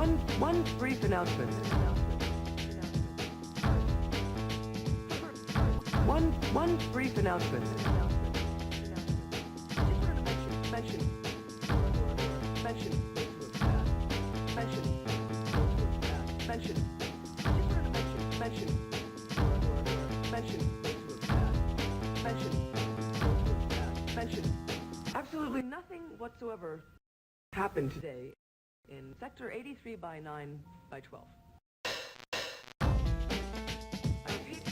One brief announcement. One brief announcement. Absolutely nothing whatsoever happened today in Sector 83 by 9 by 12. I repeat.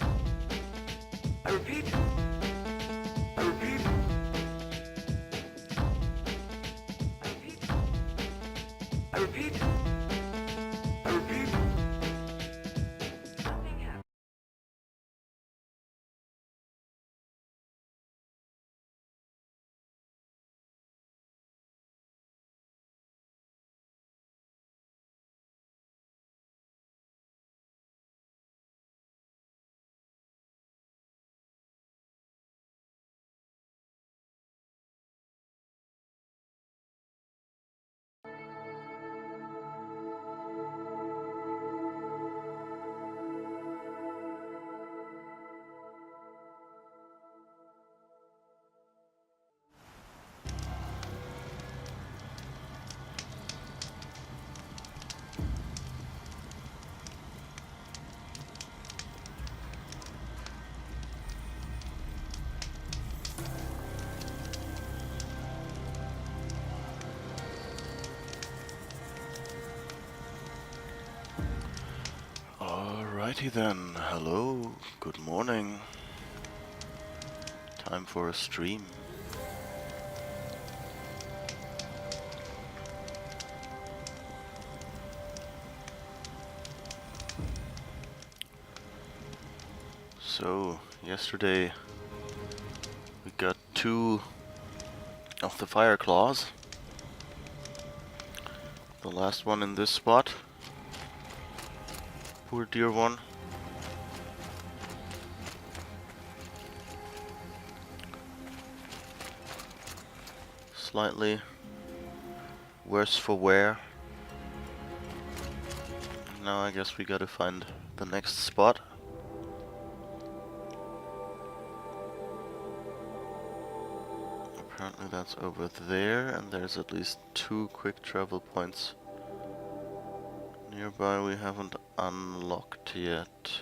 I repeat. I repeat. I repeat. I repeat. Nothing happened. Alrighty then, hello, good morning. Time for a stream. So, yesterday we got 2 of the fire claws. The last one in this spot. Poor dear one. Slightly worse for wear. Now I guess we gotta find the next spot. Apparently that's over there, and there's at least 2 quick travel points nearby we haven't unlocked yet.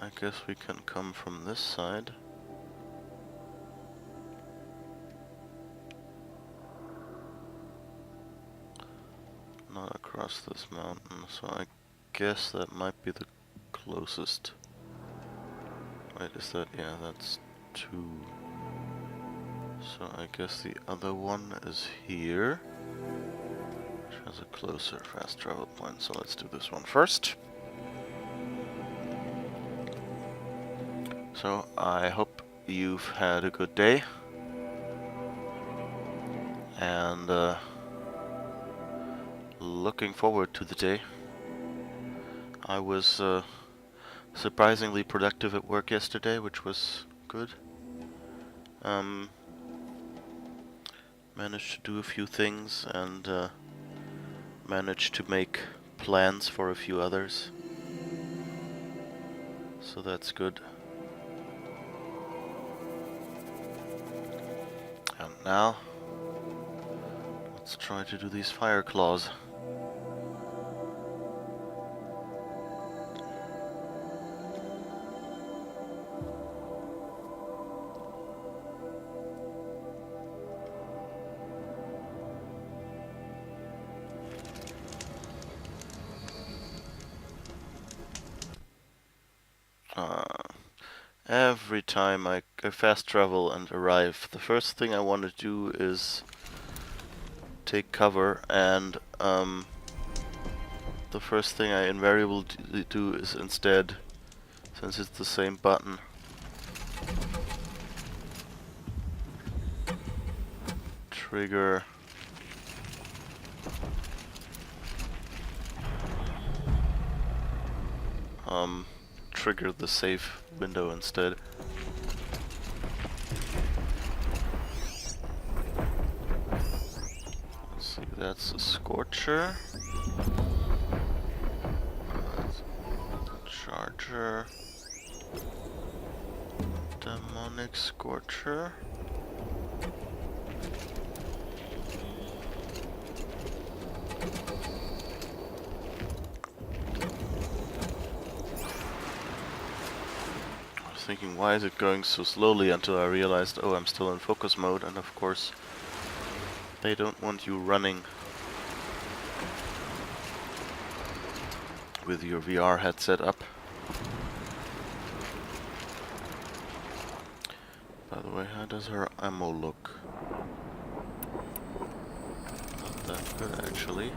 I guess we can come from this side. Not across this mountain, so I guess that might be the closest. Wait, is that? Yeah, that's 2. So I guess the other one is here, which has a closer fast travel point, so let's do this one first. So I hope you've had a good day, and looking forward to the day. I was surprisingly productive at work yesterday, which was good. Managed to do a few things and managed to make plans for a few others. So that's good. And now, let's try to do these fire claws. Every time I fast travel and arrive, the first thing I want to do is take cover, and the first thing I invariably do is instead, since it's the same button, trigger trigger the save window instead. Let's see, that's a Scorcher. That's a Charger. Demonic Scorcher. I was thinking, why is it going so slowly, until I realized, oh, I'm still in focus mode, and of course they don't want you running with your VR headset up. By the way, how does her ammo look? Not that good, actually.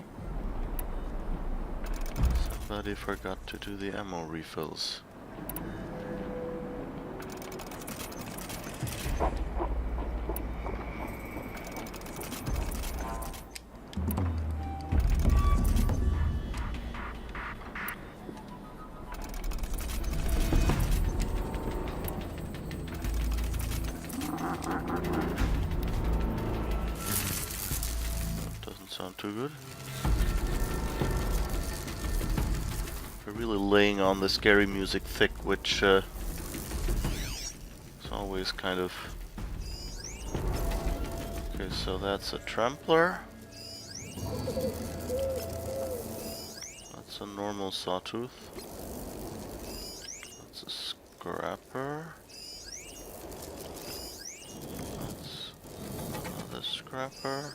Somebody forgot to do the ammo refills. Doesn't sound too good. We're really laying on the scary music thick, which is always kind of... Okay, so that's a trampler. That's a normal sawtooth. That's a scrapper. That's another scrapper.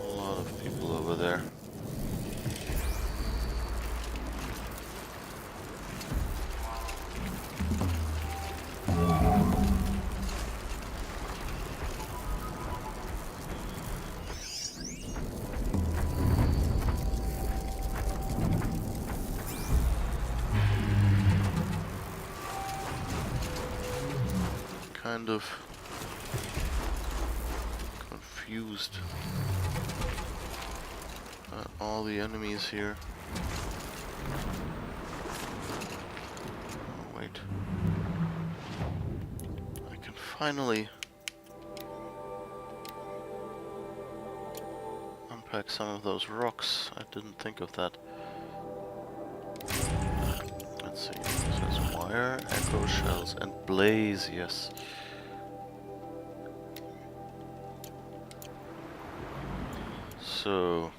A lot of people over there. Kind of confused at all the enemies here. Oh, wait. I can finally unpack some of those rocks. I didn't think of that. Let's see. So it's wire, echo shells, and blaze, yes. So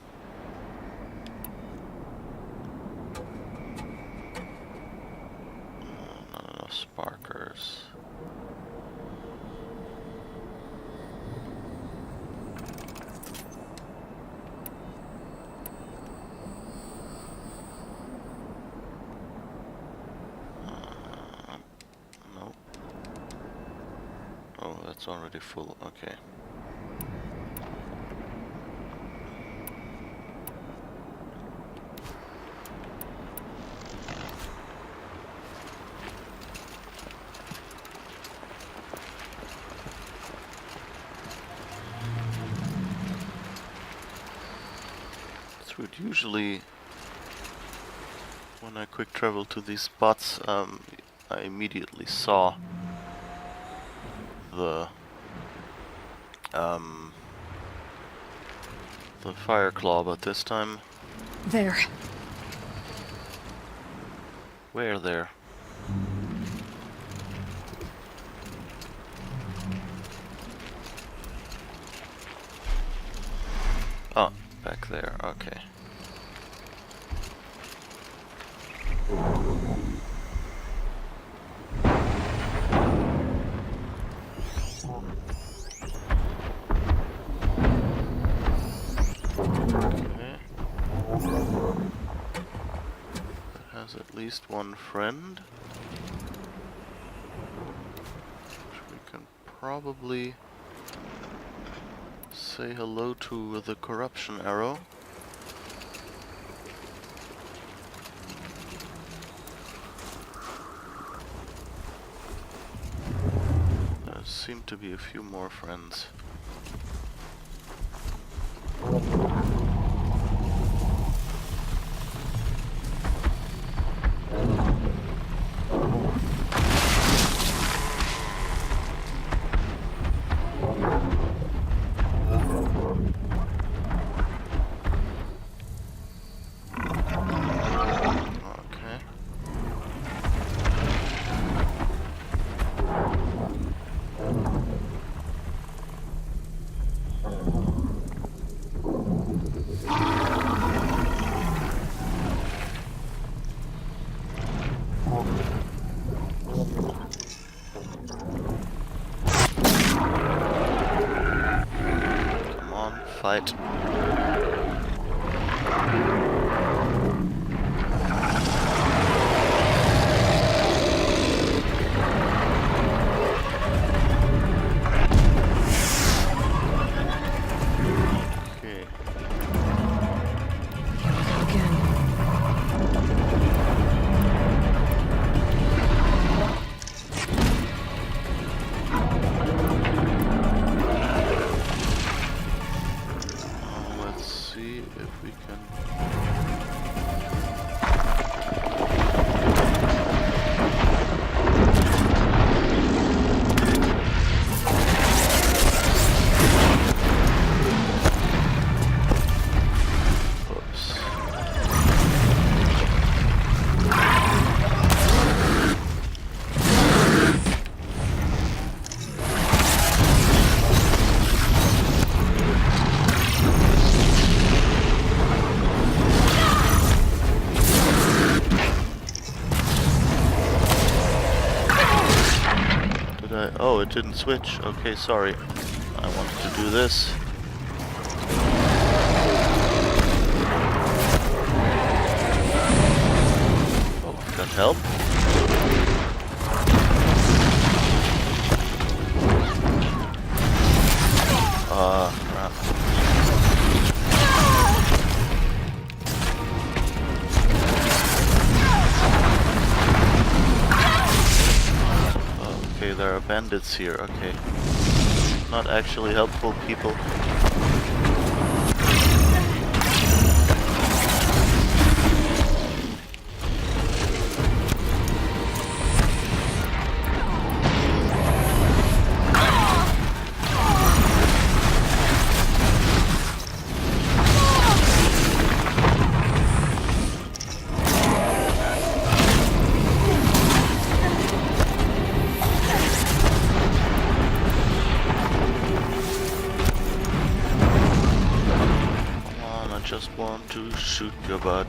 not enough sparkers. No. Oh, that's already full. Okay. Usually, when I quick travel to these spots, I immediately saw the fire claw, but this time, There. where there? Oh, back there. Okay. At least one friend, which we can probably say hello to with the corruption arrow. There seem to be a few more friends. light. Okay. Again. Let's see if we can. Oops. Did I? Oh, it didn't switch. Okay, sorry. I wanted to do this. Oh, got help? Crap. Okay, there are bandits here, okay. Not actually helpful people. Just want to shoot your butt.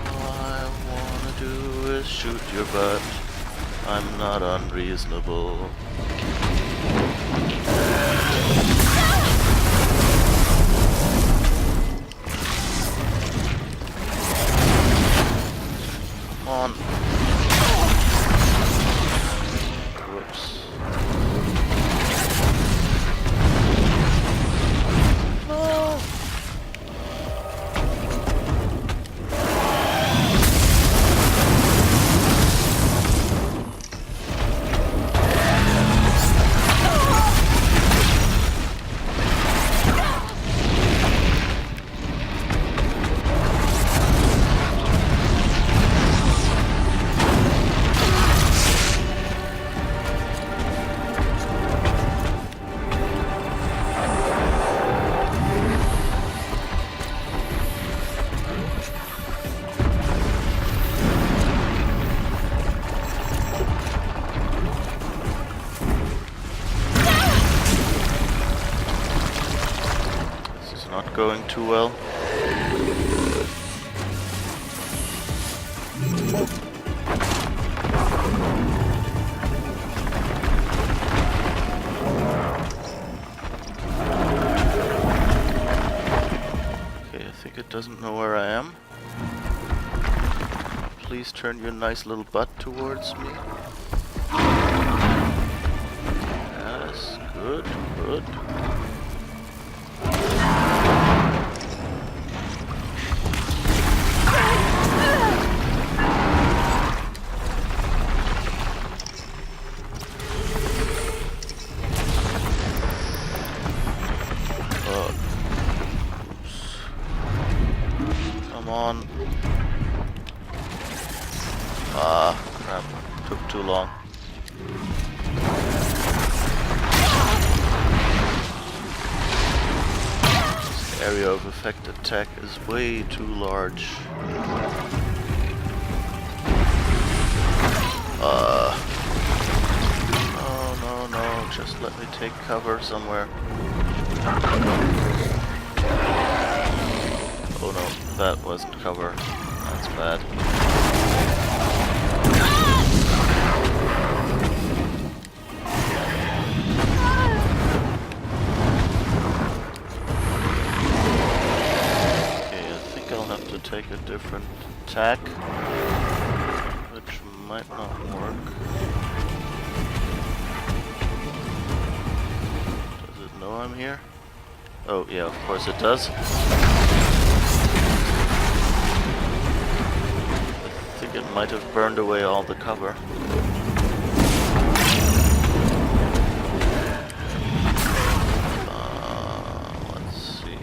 All I wanna do is shoot your butt. I'm not unreasonable. Come on. Whoops. Not going too well. Okay, I think it doesn't know where I am. Please turn your nice little butt towards me. Yes, good, good. Come on. Ah, crap. Took too long. This area of effect attack is way too large. No, just let me take cover somewhere. Oh no, that wasn't cover. That's bad. to take a different tack, which might not work. Does it know I'm here? Oh yeah, of course it does. I think it might have burned away all the cover. Let's see.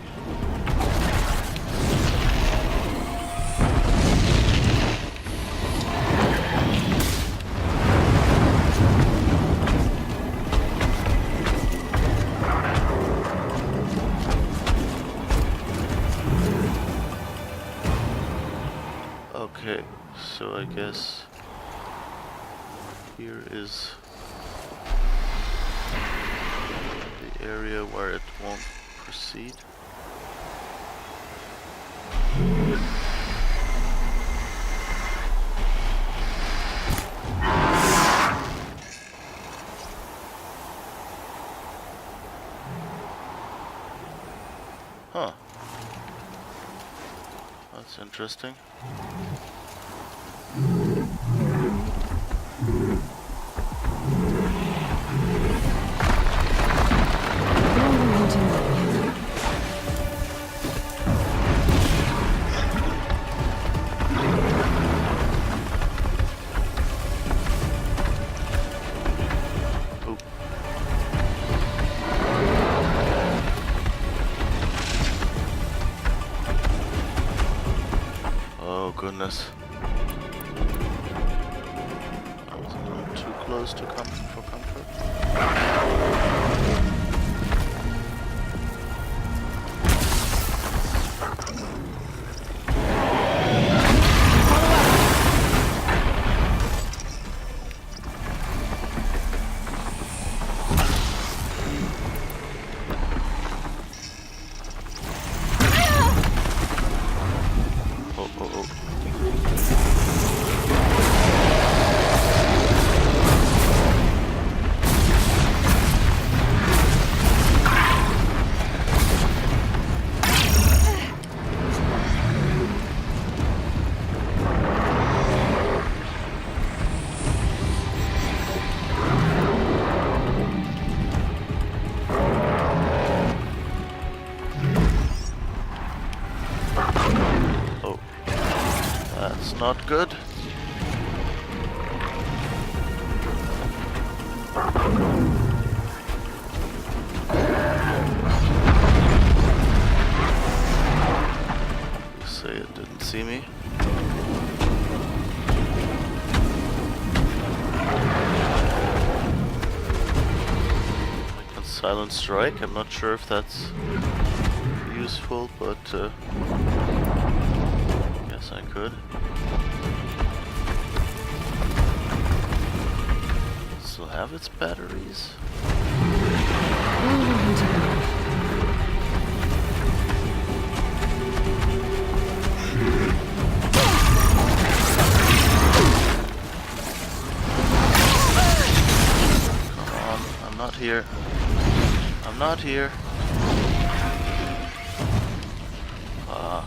Okay, so I guess here is the area where it won't proceed. Huh. That's interesting. Oh goodness. I was a little too close to come for comfort. That's not good. You say it didn't see me. I can silent strike. I'm not sure if that's useful, but guess I could. Still have its batteries. Come on, I'm not here. I'm not here. Ah.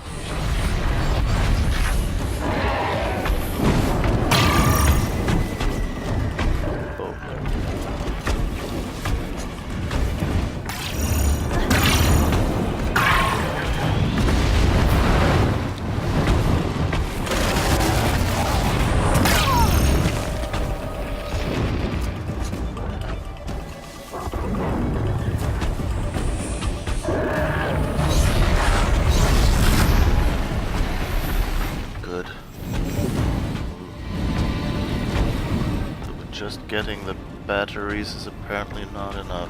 Just getting the batteries is apparently not enough.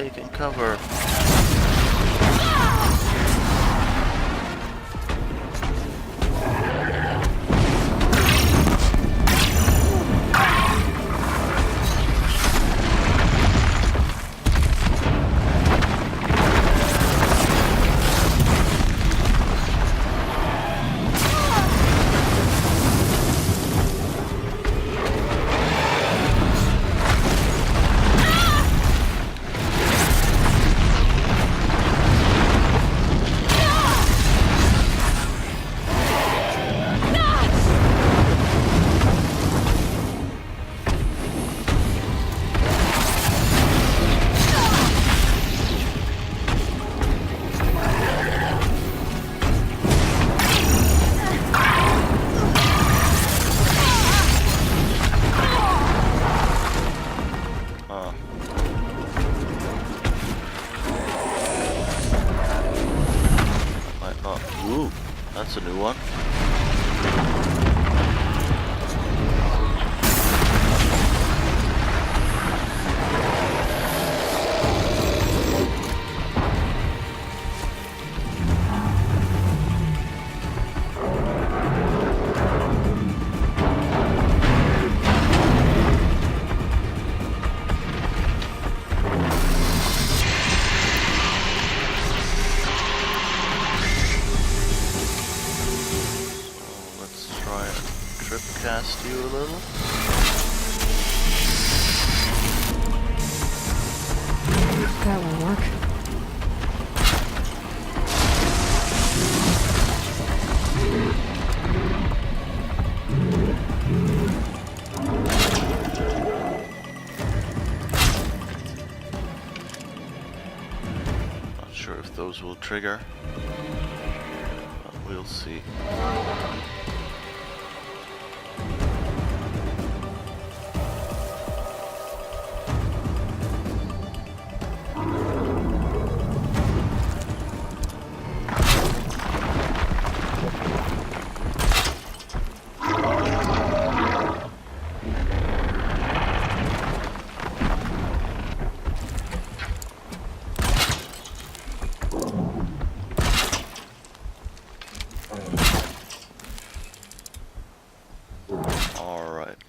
taking cover. Ooh, that's a new one. Cast you a little. That won't work. Not sure if those will trigger, but we'll see.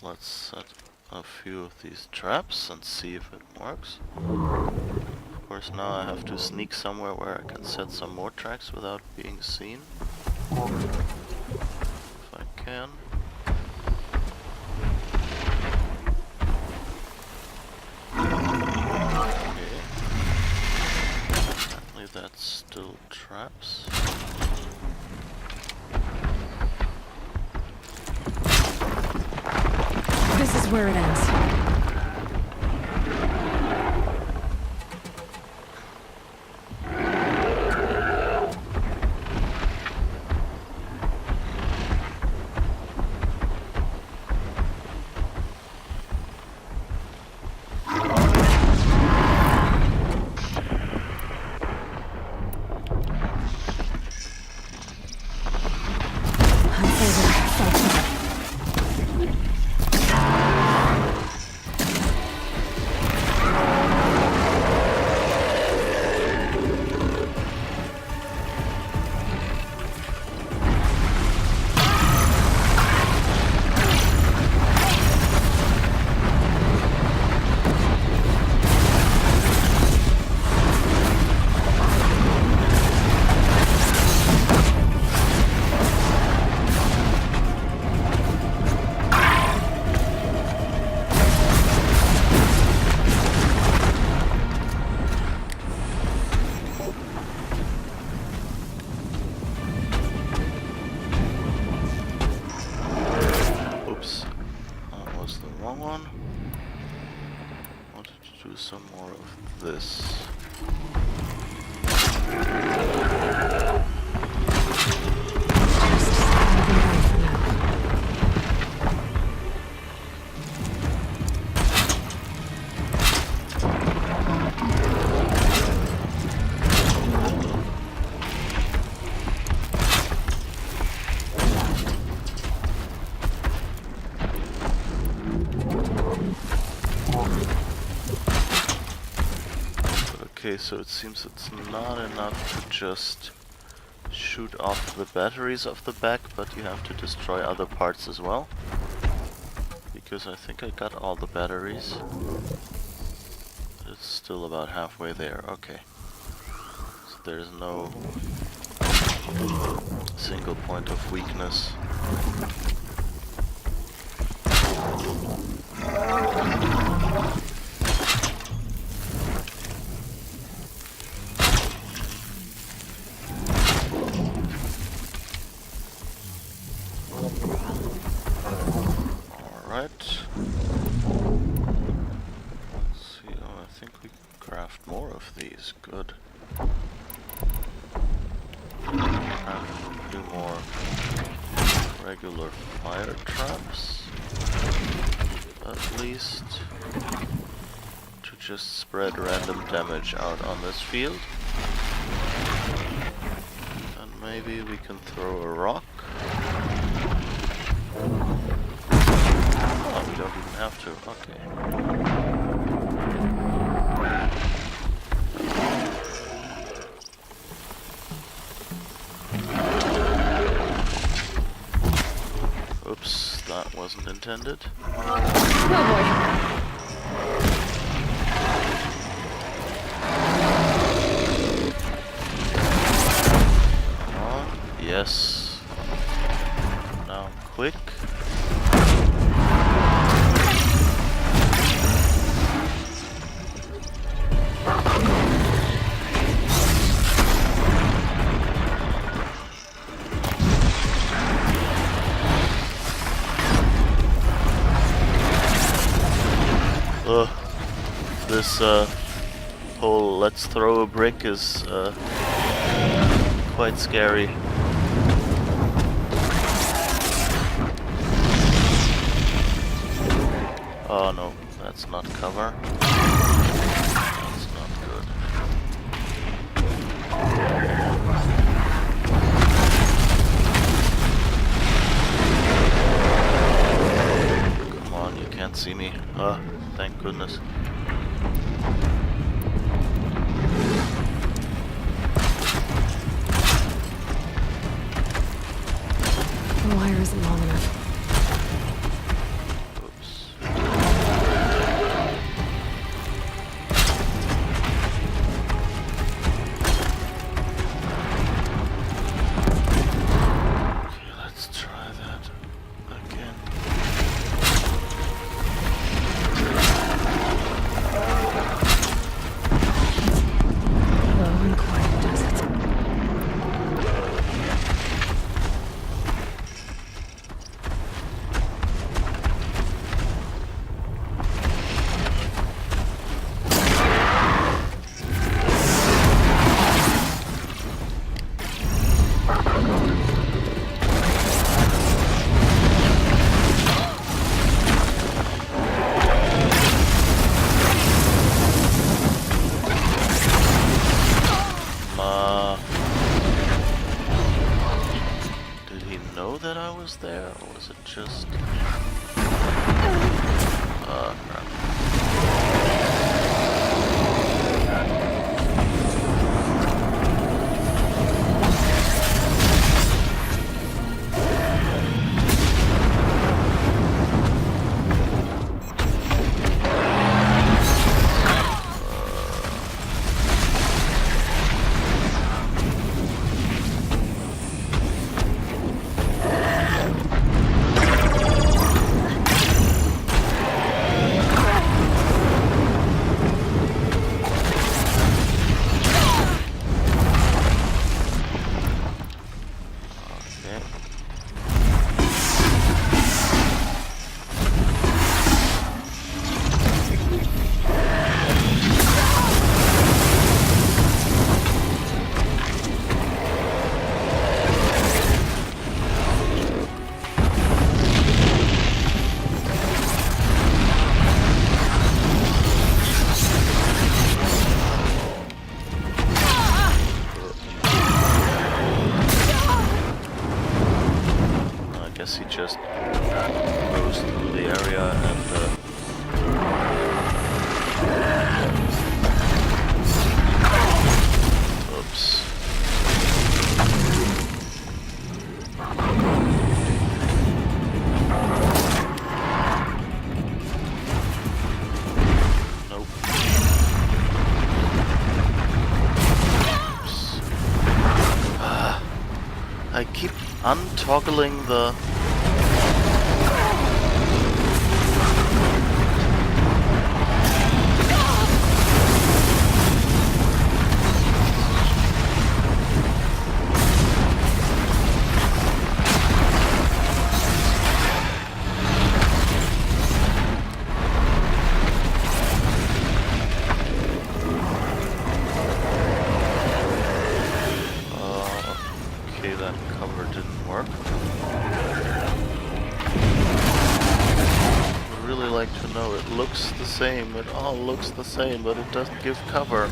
Let's set a few of these traps and see if it works. Of course, now I have to sneak somewhere where I can set some more tracks without being seen. If I can. Okay. Apparently that's still traps. This is where it ends. Do some more of this. Okay, so it seems it's not enough to just shoot off the batteries of the back, but you have to destroy other parts as well. Because I think I got all the batteries. But it's still about halfway there. Okay. So there's no single point of weakness. Alright. Let's see, oh, I think we can craft more of these. Good. And do more regular fire traps, at least, to just spread random damage out on this field. And maybe we can throw a rock. Oh, we don't even have to. Okay. Oops, that wasn't intended. Oh boy. Yes. Now quick. This whole let's throw a brick is quite scary. Oh no, that's not cover. That's not good. Come on, you can't see me. Thank goodness. The wire isn't long enough. Oops. Okay, let's try that again. Low and quiet does it. Did he know that I was there, or was it just... crap. untoggling the... Okay, that cover didn't work. Would really like to know, it looks the same, it all looks the same, but it doesn't give cover.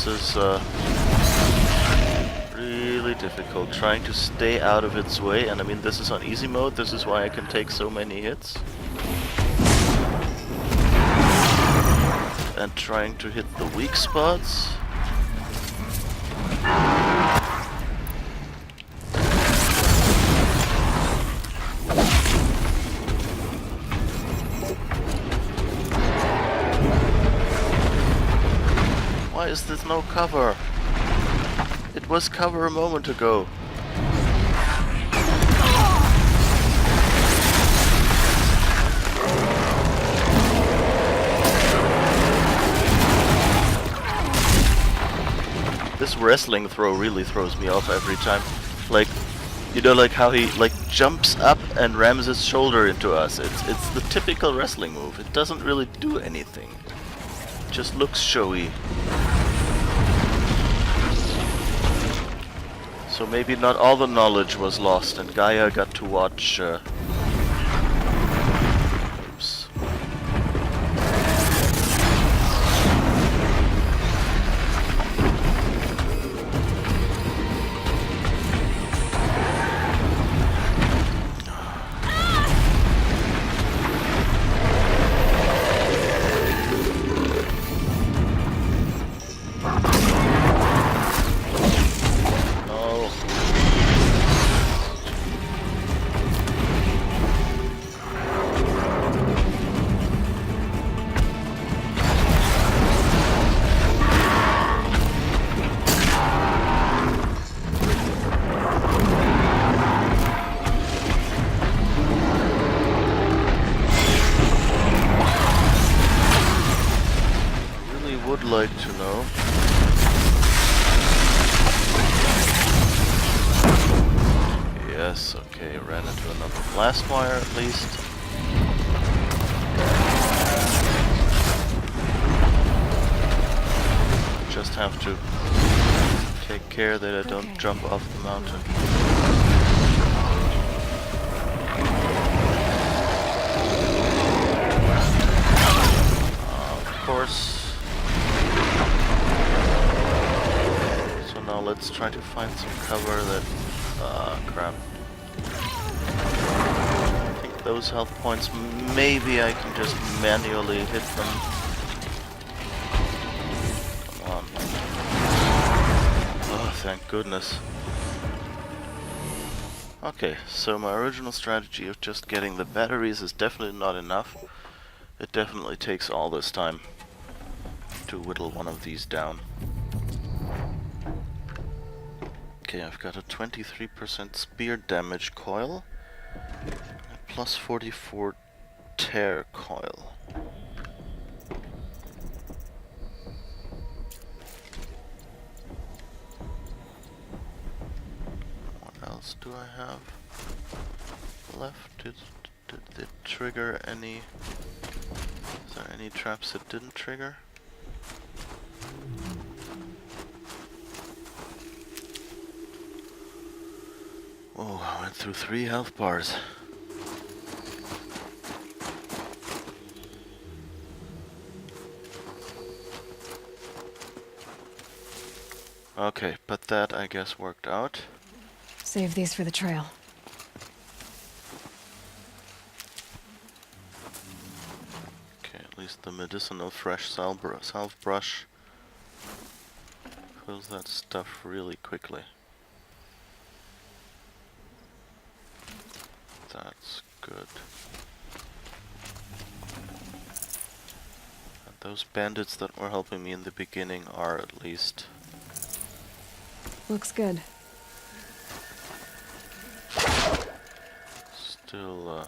This is really difficult, trying to stay out of its way, and I mean this is on easy mode, this is why I can take so many hits. And trying to hit the weak spots. Why is this no cover? It was cover a moment ago. This wrestling throw really throws me off every time. Like, you know, like how he like jumps up and rams his shoulder into us. It's the typical wrestling move. It doesn't really do anything. It just looks showy. So maybe not all the knowledge was lost and Gaia got to watch oops. Would like to know. Yes, okay, ran into another blast wire at least. Just have to take care that I don't jump off the mountain. Of course. Now let's try to find some cover that... crap. I think those health points, maybe I can just manually hit them. Come on. Oh, thank goodness. Okay, so my original strategy of just getting the batteries is definitely not enough. It definitely takes all this time to whittle one of these down. Okay, I've got a 23% spear damage coil, a plus 44 tear coil. What else do I have left to Did it trigger any? Is there any traps it didn't trigger? Oh, I went through 3 health bars. Okay, but that I guess worked out. Save these for the trail. Okay, at least the medicinal fresh salve brush fills that stuff really quickly. That's good. And those bandits that were helping me in the beginning are at least... Looks good. still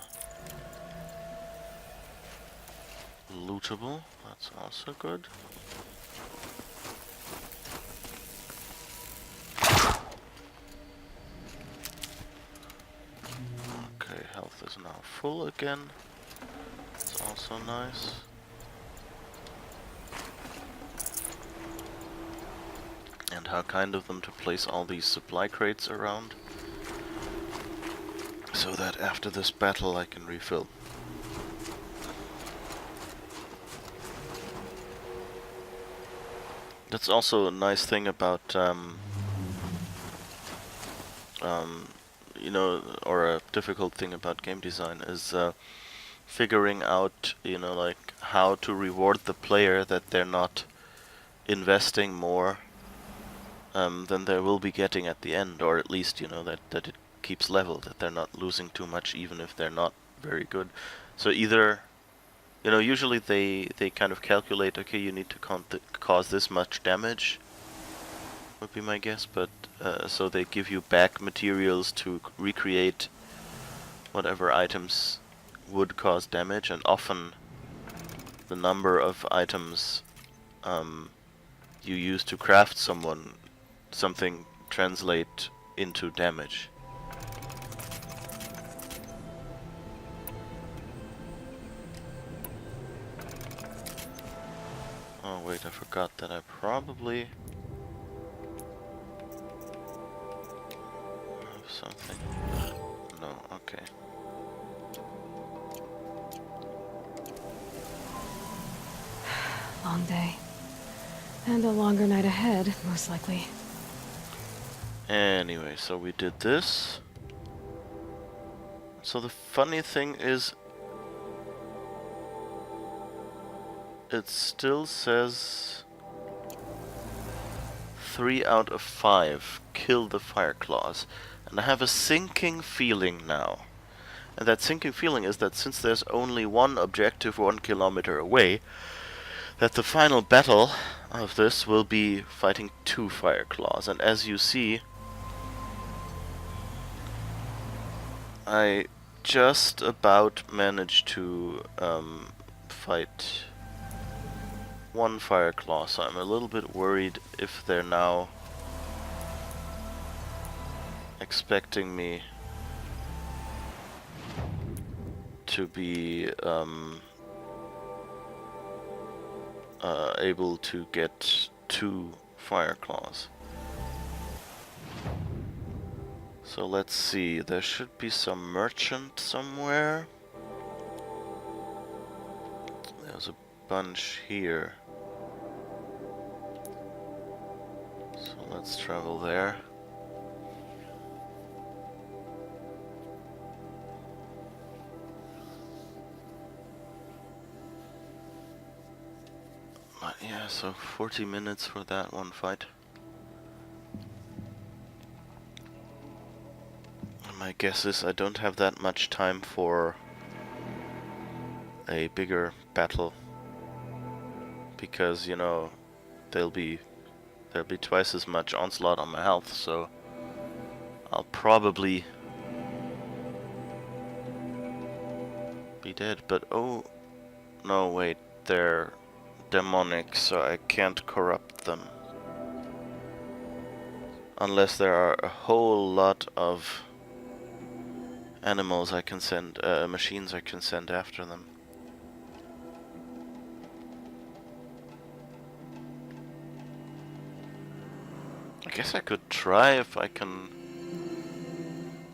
lootable. That's also good. Okay, health is now full again. That's also nice. And how kind of them to place all these supply crates around, so that after this battle I can refill. That's also a nice thing about, you know, or a difficult thing about game design is figuring out, you know, like how to reward the player that they're not investing more than they will be getting at the end, or at least, you know, that it keeps level, that they're not losing too much even if they're not very good. So either, you know, usually they kind of calculate, okay, you need to cause this much damage, would be my guess, but so they give you back materials to recreate whatever items would cause damage, and often the number of items you use to craft something translate into damage. Oh wait, I forgot that I probably have something. No, okay. Long day. And a longer night ahead, most likely. Anyway, so we did this. So the funny thing is, it still says 3 out of 5 kill the fire claws, and I have a sinking feeling now. And that sinking feeling is that since there's only one objective 1 kilometer away, that the final battle of this will be fighting 2 fire claws. And as you see, I just about managed to fight 1 fire claw, so I'm a little bit worried if they're now expecting me to be able to get 2 fire claws. So let's see, there should be some merchant somewhere. There's a bunch here. So let's travel there. But yeah, so 40 minutes for that one fight. My guess is I don't have that much time for a bigger battle, because, you know, there'll be twice as much onslaught on my health, so I'll probably be dead. But oh no, wait, they're demonic, so I can't corrupt them unless there are a whole lot of animals I can send, machines I can send after them. I guess I could try if I can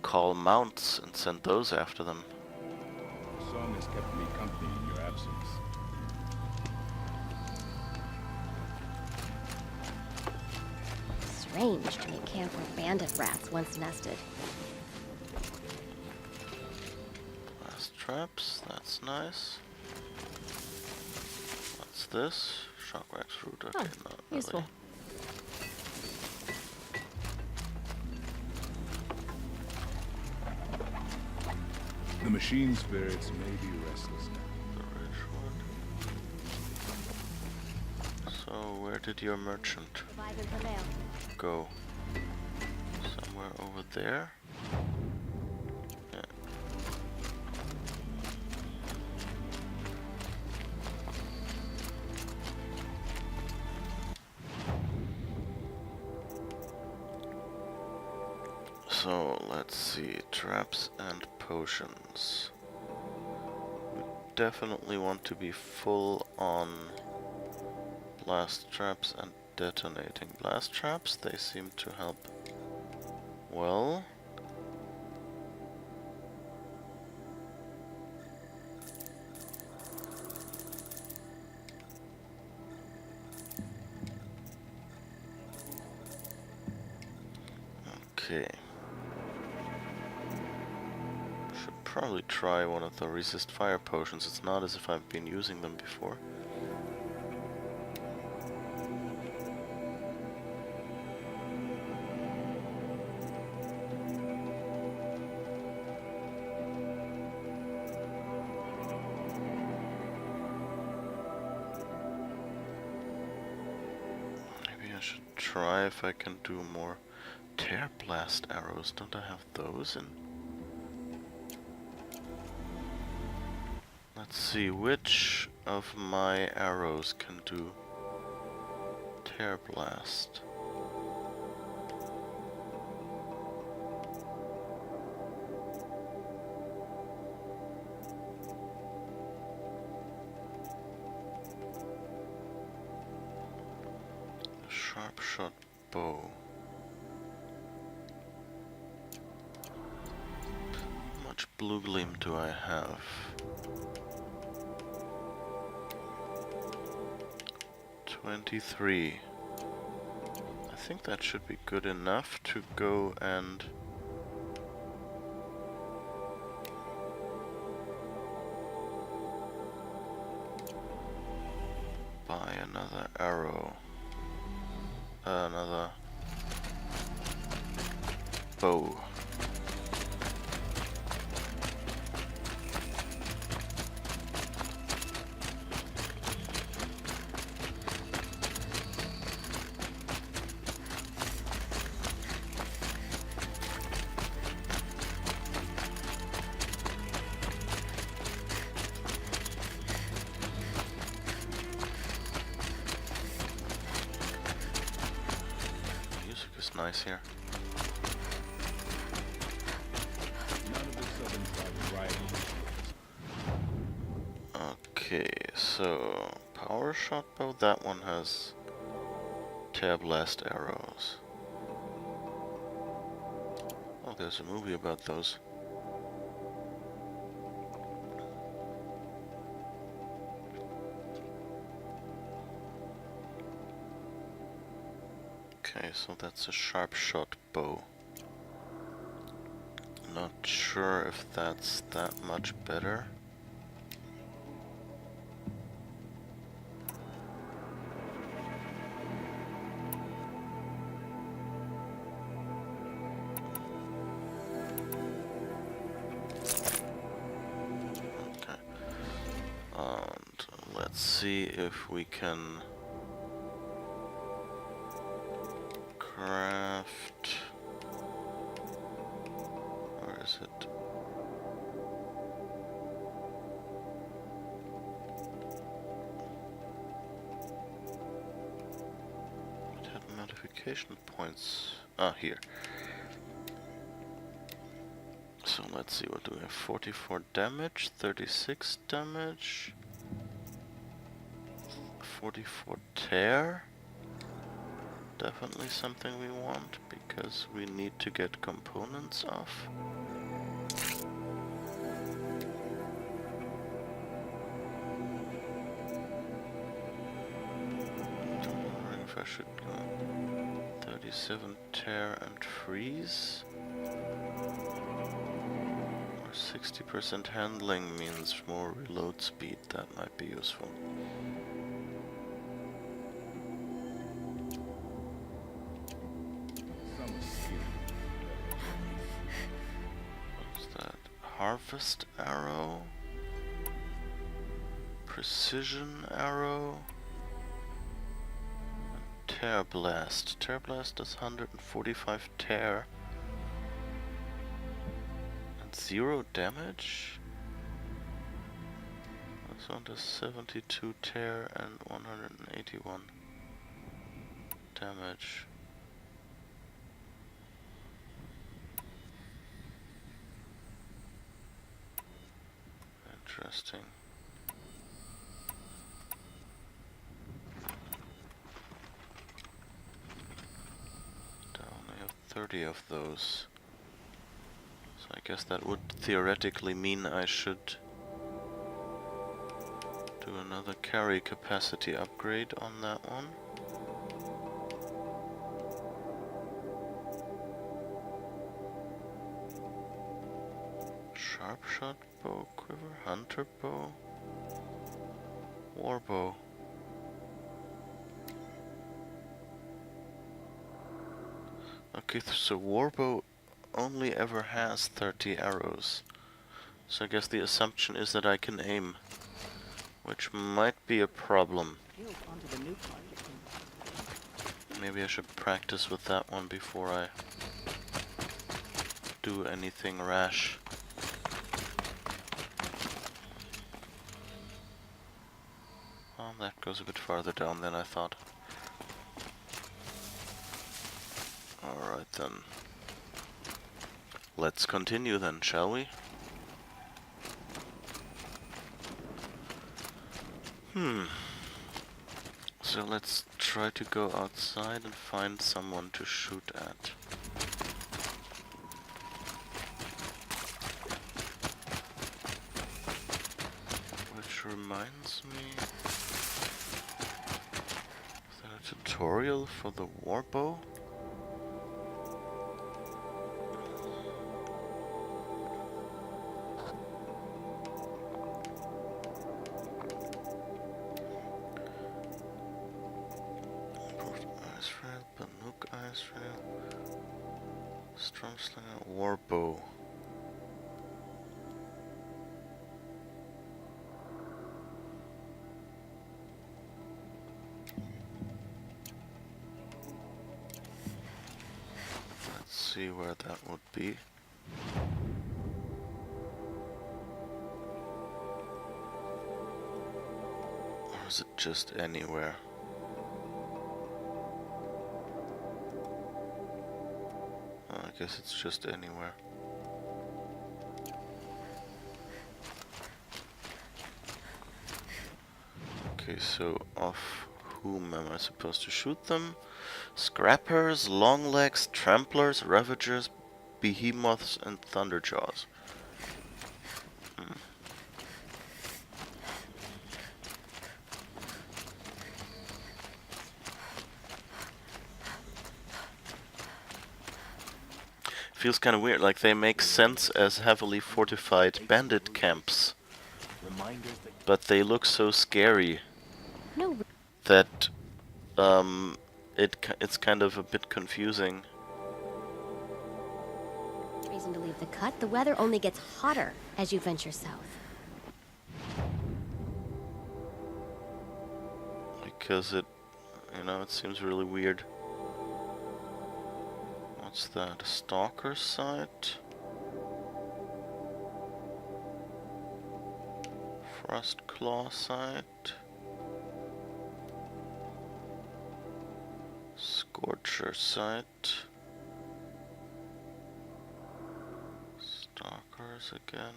call mounts and send those after them. The song has kept me company in your absence. Strange to make camp where bandit rats once nested. Blast traps, that's nice. What's this? Shockwax fruit, okay, not really. Useful. The machine spirits may be restless now. The rich one. So, where did your merchant Surviving for mail. go? Somewhere over there? Yeah. So, let's see. Traps and potions. We definitely want to be full on blast traps and detonating blast traps. They seem to help well. Okay. Should probably try one of the resist fire potions. It's not as if I've been using them before. Maybe I should try if I can do more tear blast arrows. Don't I have those in? Let's see, which of my arrows can do tear blast? Sharp shot bow. How much blue gleam do I have? 23. I think that should be good enough to go and buy another arrow. Another bow. Music is nice here. None of the southern tribes riot. Okay, so power shot bow, that one has tear blast arrows. Oh, there's a movie about those. Okay, so that's a sharp shot bow. Not sure if that's that much better. Okay. And let's see if we can craft. Or is it? It had notification points. Ah, here. So let's see, what do we have? 44 damage, 36 damage, 44 tear. Definitely something we want, because we need to get components off. Don't know if I should go 37 tear and freeze. Or 60% handling means more reload speed, that might be useful. What's that? Harvest arrow. Precision arrow. And tear blast. Tear blast does 145 tear. And 0 damage? This one does 72 tear and 181 damage. Interesting. I only have 30 of those. So I guess that would theoretically mean I should do another carry capacity upgrade on that one. Sharp shot bow, quiver, hunter bow, war bow. Okay, so war bow only ever has 30 arrows. So I guess the assumption is that I can aim, which might be a problem. Maybe I should practice with that one before I do anything rash. Well, that goes a bit farther down than I thought. Alright then. Let's continue then, shall we? So let's try to go outside and find someone to shoot at. Which reminds me... Is there a tutorial for the warbow? Stormslinger warbow. Let's see where that would be. Or is it just anywhere? I guess it's just anywhere. Okay, so off whom am I supposed to shoot them? Scrappers, longlegs, tramplers, ravagers, behemoths, and thunderjaws. Feels kind of weird, like they make sense as heavily fortified bandit camps, but they look so scary No that it's kind of a bit confusing. reason to leave the cut. The weather only gets hotter as you venture south. Because it seems really weird. What's that? A stalker site? Frost claw site? Scorcher site? Stalker doors again.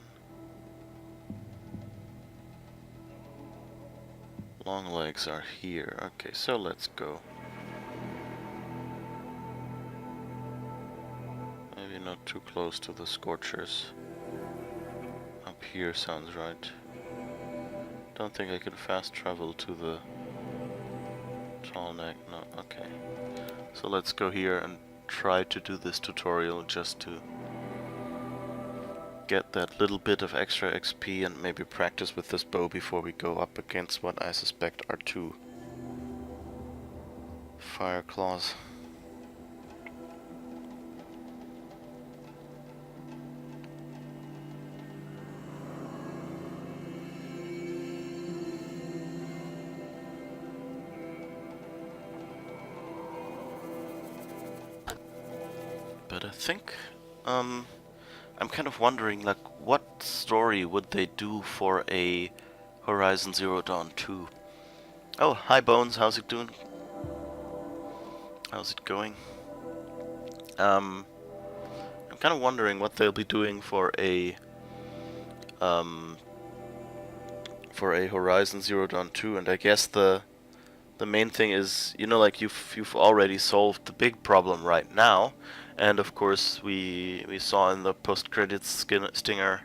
Long legs are here. Okay, so let's go. Maybe not too close to the Scorchers. Up here sounds right. Don't think I can fast travel to the tall neck. No, okay. So let's go here and try to do this tutorial just to get that little bit of extra XP and maybe practice with this bow before we go up against what I suspect are 2 fire claws. But I think I'm kind of wondering, like, what story would they do for a Horizon Zero Dawn 2? Oh, hi Bones, how's it doing? How's it going? I'm kind of wondering what they'll be doing for a Horizon Zero Dawn 2, and I guess the main thing is, you know, like you've already solved the big problem right now. And of course, we saw in the post-credits stinger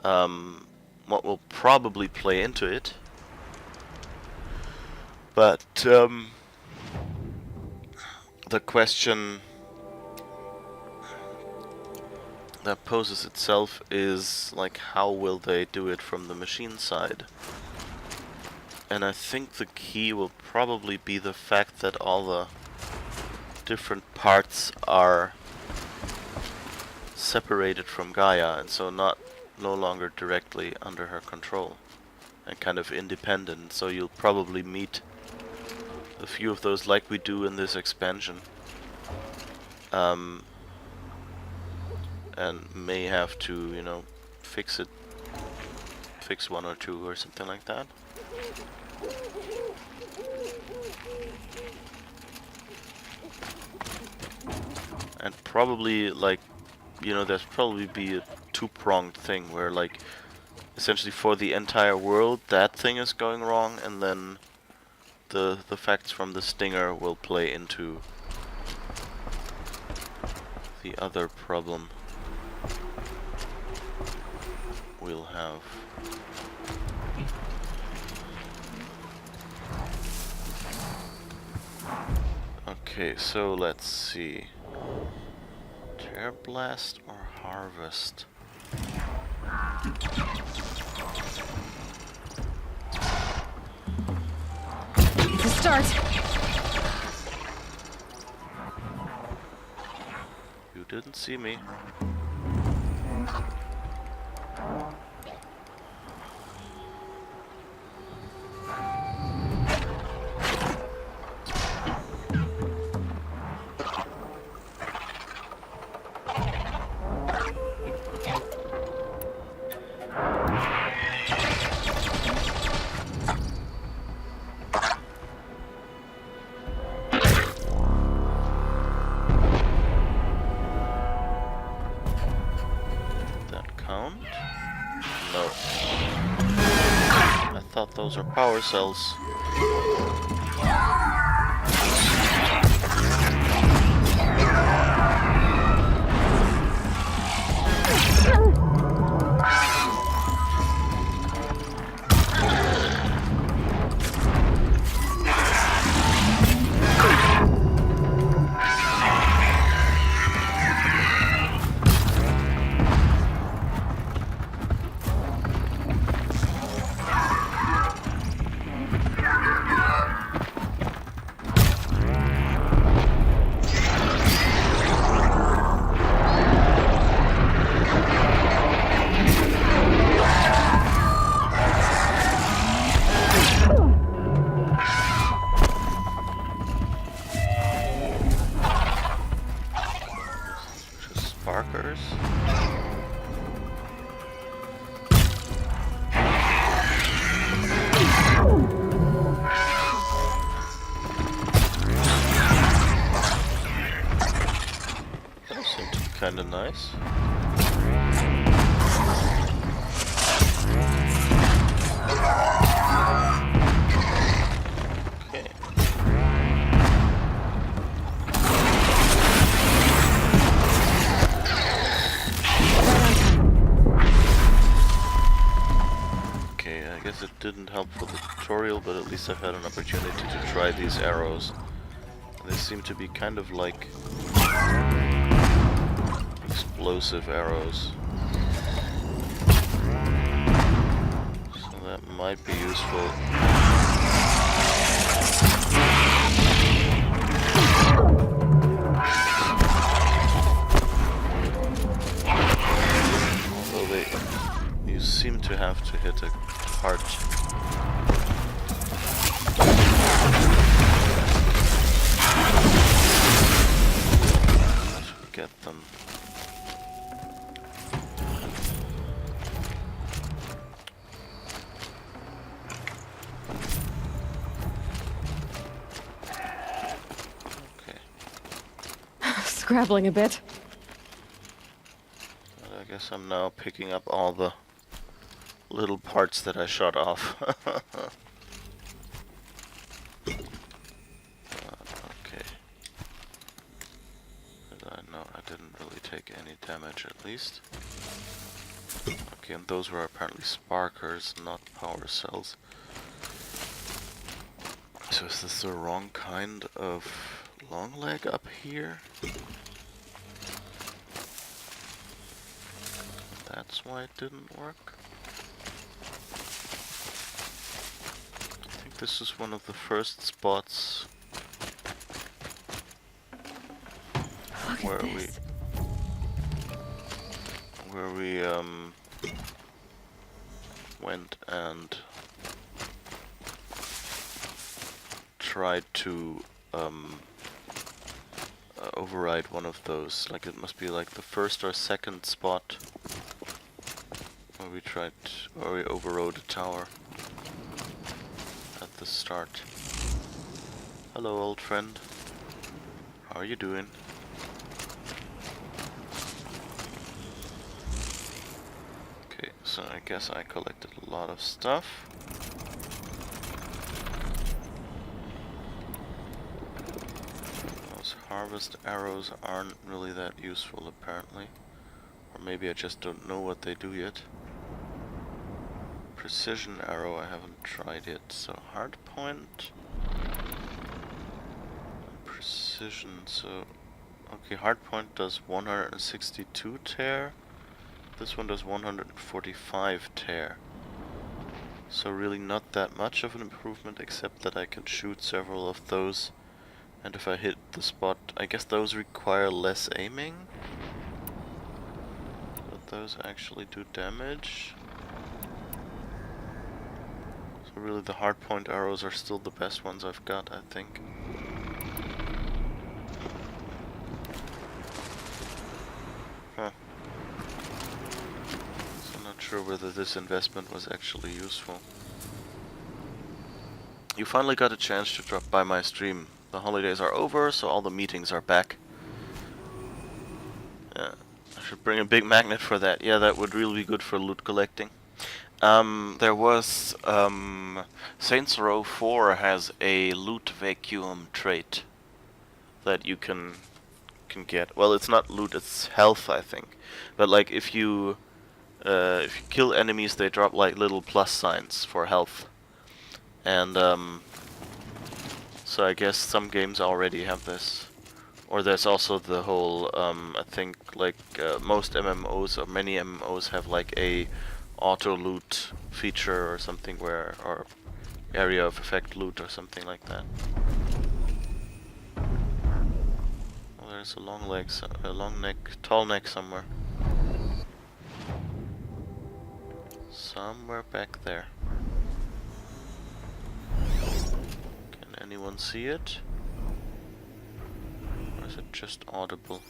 what will probably play into it. But the question that poses itself is, like, how will they do it from the machine side? And I think the key will probably be the fact that all the different parts are separated from Gaia, and so no longer directly under her control and kind of independent. So you'll probably meet a few of those like we do in this expansion, and may have to, you know, fix 1 or 2 or something like that. And probably, like, you know, there's probably be a 2-pronged thing where, like, essentially for the entire world that thing is going wrong, and then the facts from the stinger will play into the other problem we'll have. Okay, so let's see. Tear Blast or Harvest? To start. You didn't see me. No. I thought those are power cells. Sparkers. That seemed kinda nice. Okay. Okay, I guess it didn't help for the tutorial, but at least I've had an opportunity to try these arrows. And they seem to be kind of like explosive arrows. So that might be useful. Although you seem to have to hit a heart. To get them. Scrabbling a bit. But I guess I'm now picking up all the little parts that I shot off. Okay. No, I didn't really take any damage at least. Okay, and those were apparently sparkers, not power cells. So is this the wrong kind of long leg up here? That's why it didn't work? I think this is one of the first spots Look where at this. we went and tried to override one of those. Like it must be like the first or second spot where we tried, or we overrode a tower at the start. Hello, old friend. How are you doing? Okay, so I guess I collected a lot of stuff. Those harvest arrows aren't really that useful apparently. Or maybe I just don't know what they do yet. Precision arrow I haven't tried yet, so hard point. Precision, so... Okay, hard point does 162 tear. This one does 145 tear. So really not that much of an improvement, except that I can shoot several of those. And if I hit the spot, I guess those require less aiming. But those actually do damage. So really the hardpoint arrows are still the best ones I've got, I think. Huh. So I'm not sure whether this investment was actually useful. You finally got a chance to drop by my stream. The holidays are over, so all the meetings are back. Yeah, I should bring a big magnet for that. Yeah, that would really be good for loot collecting. There was, Saints Row 4 has a loot vacuum trait that you can get. Well, it's not loot, it's health, I think. But like, if you kill enemies, they drop like little plus signs for health. And, so I guess some games already have this. Or there's also the whole, I think, like, most MMOs, or many MMOs have like a auto loot feature or something where, or area of effect loot or something like that. Well, there's a long leg, a long neck, tall neck somewhere. Somewhere back there. Can anyone see it? Or is it just audible?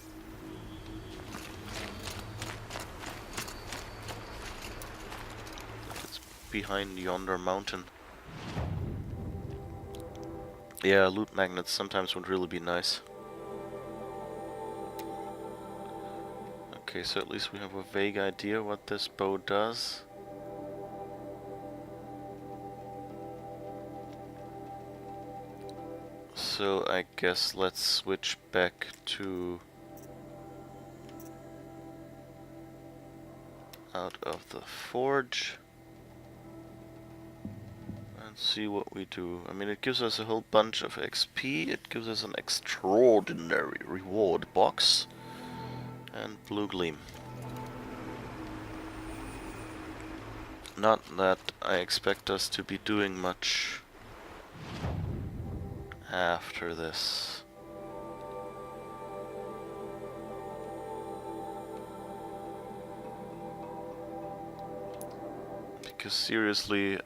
It's behind yonder mountain. Yeah, loot magnets sometimes would really be nice. Okay, so at least we have a vague idea what this bow does. So I guess let's switch back to out of the forge and see what we do. I mean, it gives us a whole bunch of XP, it gives us an extraordinary reward box, and blue gleam. Not that I expect us to be doing much after this. Because seriously,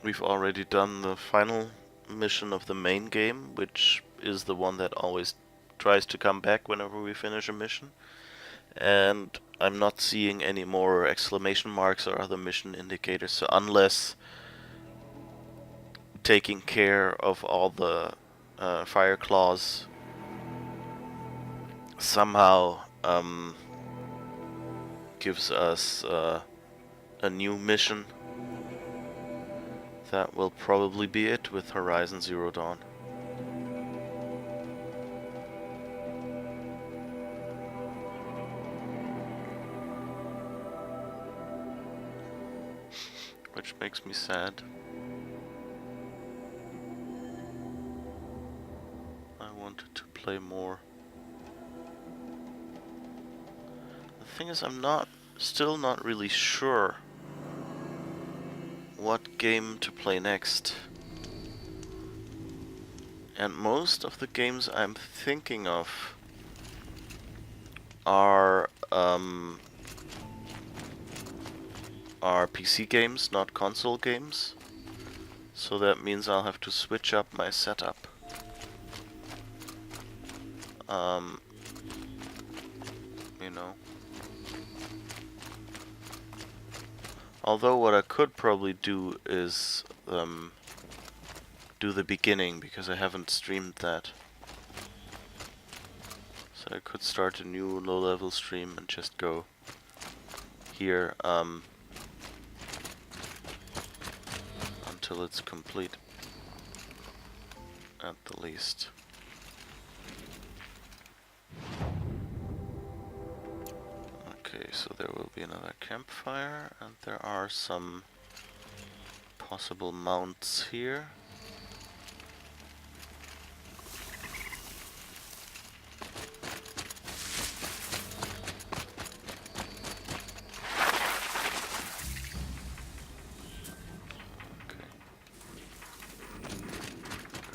we've already done the final mission of the main game, which is the one that always tries to come back whenever we finish a mission. And I'm not seeing any more exclamation marks or other mission indicators, so unless taking care of all the fire claws somehow gives us a new mission, that will probably be it with Horizon Zero Dawn. Which makes me sad. I wanted to play more. The thing is, I'm still not really sure what game to play next. And most of the games I'm thinking of are PC games, not console games. So that means I'll have to switch up my setup. You know. Although what I could probably do is do the beginning, because I haven't streamed that. So I could start a new low-level stream and just go here until it's complete, at the least. Okay, so there will be another campfire, and there are some possible mounts here. Okay.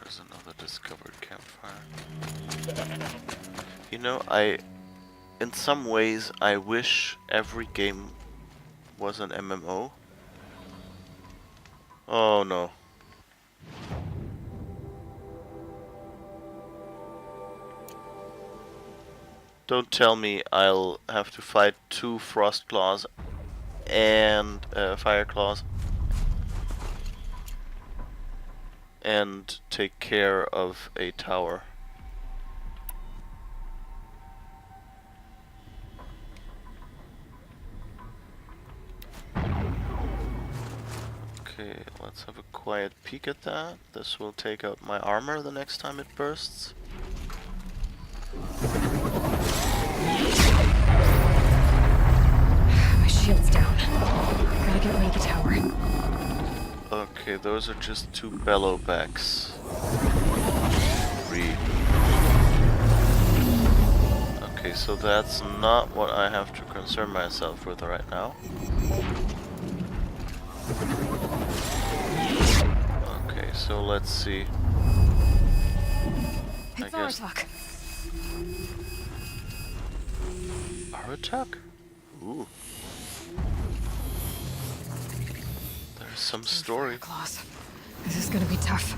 There's another discovered campfire. You know, in some ways, I wish every game was an MMO. Oh no. Don't tell me I'll have to fight 2 frost claws and fire claws and take care of a tower. Okay, let's have a quiet peek at that. This will take out my armor the next time it bursts. My shield's down. Gotta get rid of the tower. Okay, those are just 2 bellowbacks. 3. Okay, so that's not what I have to concern myself with right now. Okay, so let's see. It's I guess Aratak. Aratak? Ooh. There's some story. Claws. This is gonna be tough.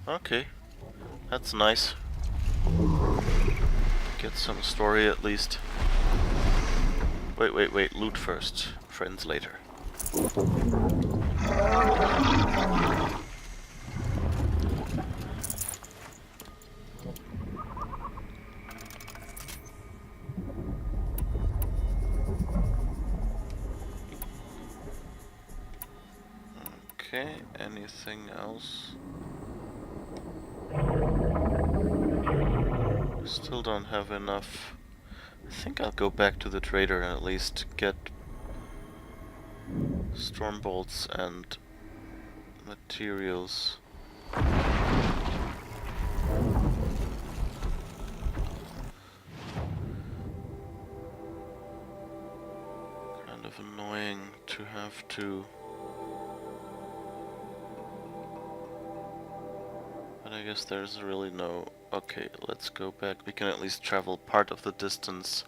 Okay, that's nice. Get some story at least. Wait, loot first. Friends later. Okay, anything else? Still don't have enough. I think I'll go back to the trader and at least get storm bolts and materials. Kind of annoying to have to. But I guess there's really no... Okay, let's go back. We can at least travel part of the distance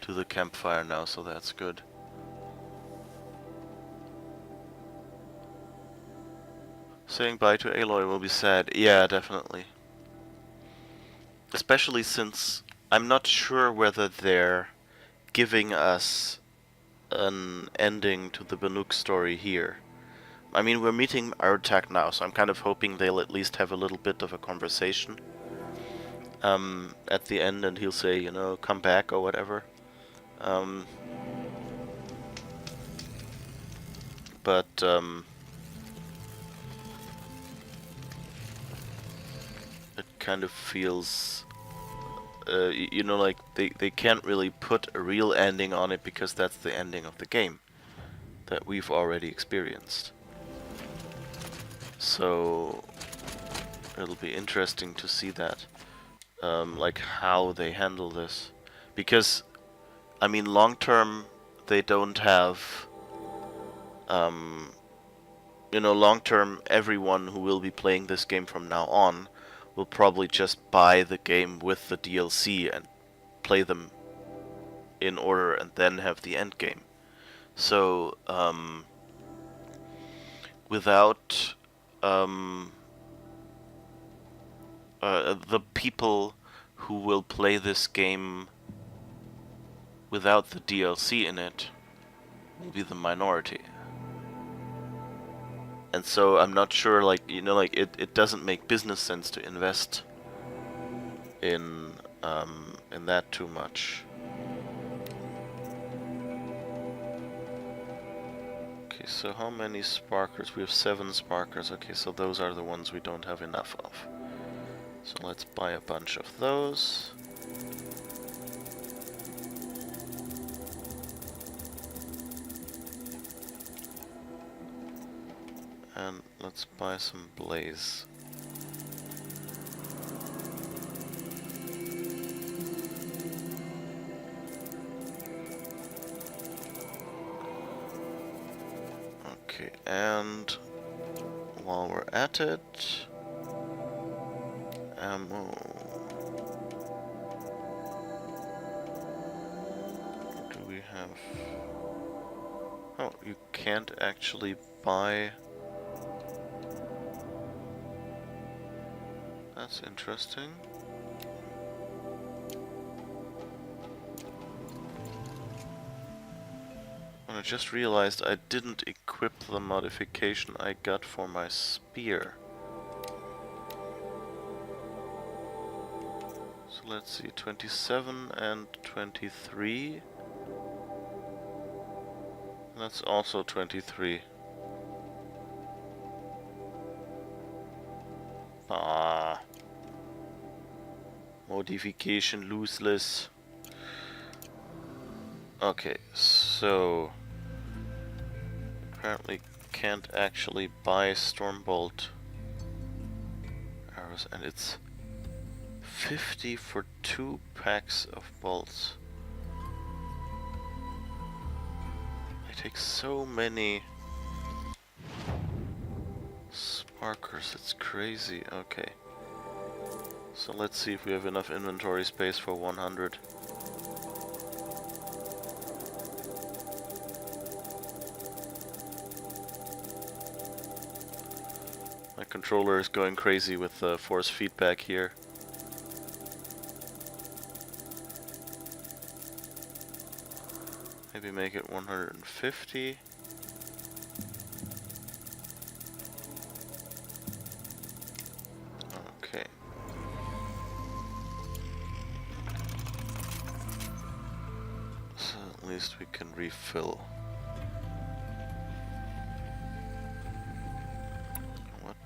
to the campfire now, so that's good. Saying bye to Aloy will be sad. Yeah, definitely. Especially since I'm not sure whether they're giving us an ending to the Banuk story here. I mean, we're meeting Artak now, so I'm kind of hoping they'll at least have a little bit of a conversation at the end, and he'll say, you know, come back or whatever. But it kind of feels, you know, like they can't really put a real ending on it because that's the ending of the game that we've already experienced. So it'll be interesting to see that, like how they handle this, because I mean, long term they don't have, you know, long term everyone who will be playing this game from now on will probably just buy the game with the DLC and play them in order and then have the end game. So without the people who will play this game without the DLC in it will be the minority. And so I'm not sure, like, you know, like it doesn't make business sense to invest in that too much. Okay, so how many sparkers? We have 7 sparkers. Okay, so those are the ones we don't have enough of. So let's buy a bunch of those. And let's buy some blaze. Okay, and while we're at it, ammo. Do we have... Oh, you can't actually buy... That's interesting. And I just realized I didn't equip the modification I got for my spear. So let's see, 27 and 23. That's also 23. Ah. Modification useless. Okay, so apparently can't actually buy Stormbolt arrows, and it's 50 for 2 packs of bolts. They take so many sparkers, it's crazy. Okay. So let's see if we have enough inventory space for 100. My controller is going crazy with the force feedback here. Maybe make it 150. Okay. So at least we can refill.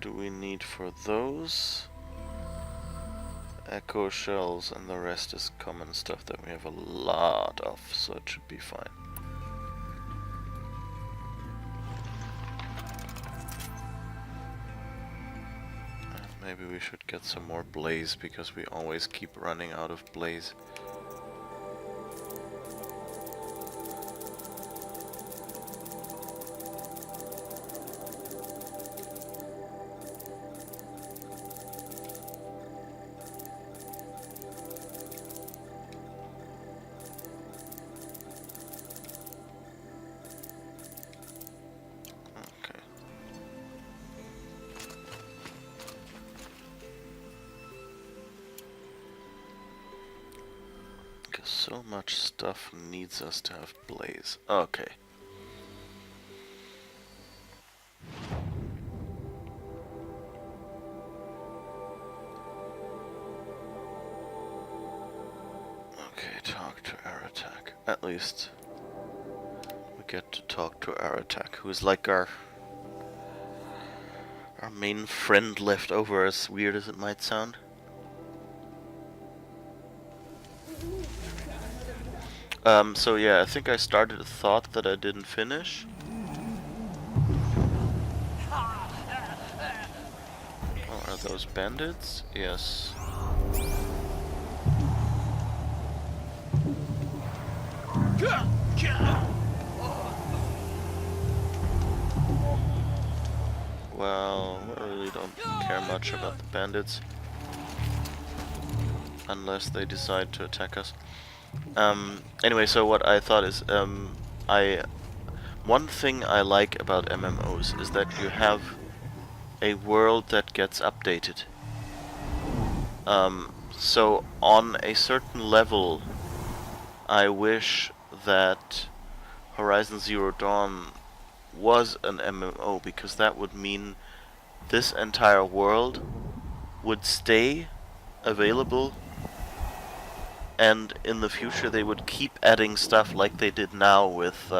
do we need for those? Echo shells, and the rest is common stuff that we have a lot of, so it should be fine. And maybe we should get some more blaze, because we always keep running out of blaze. So much stuff needs us to have blaze. Okay. Okay, talk to Aratak. At least we get to talk to Aratak, who's like our main friend left over, as weird as it might sound. So yeah, I think I started a thought that I didn't finish. Oh, are those bandits? Yes. Well, I really don't care much about the bandits. Unless they decide to attack us. Anyway, so what I thought is, one thing I like about MMOs is that you have a world that gets updated. So on a certain level, I wish that Horizon Zero Dawn was an MMO, because that would mean this entire world would stay available, and in the future they would keep adding stuff like they did now with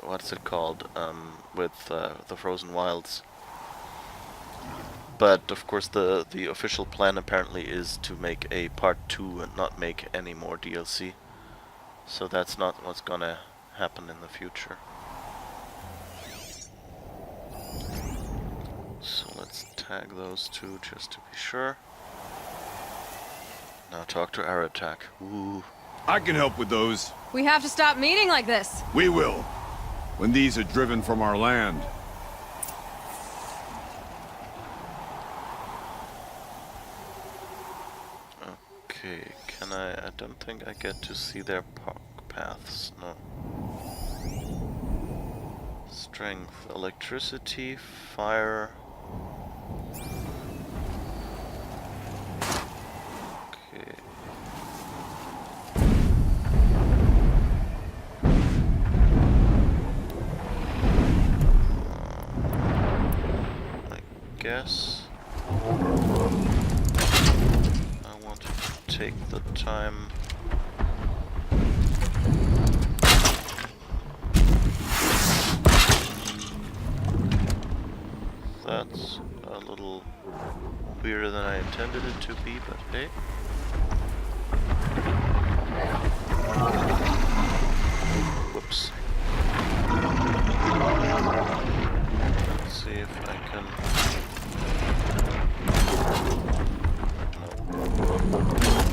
what's it called, with the Frozen Wilds. But of course the official plan apparently is to make a part 2 and not make any more DLC. So that's not what's gonna happen in the future. So let's tag those two just to be sure. Now talk to Aratak. Ooh. I can help with those. We have to stop meeting like this. We will. When these are driven from our land. Okay, can I don't think I get to see their paths, no. Strength, electricity, fire. Okay. I guess I want to take the time. That's a little weirder than I intended it to be, but hey. Whoops. Let's see if I can...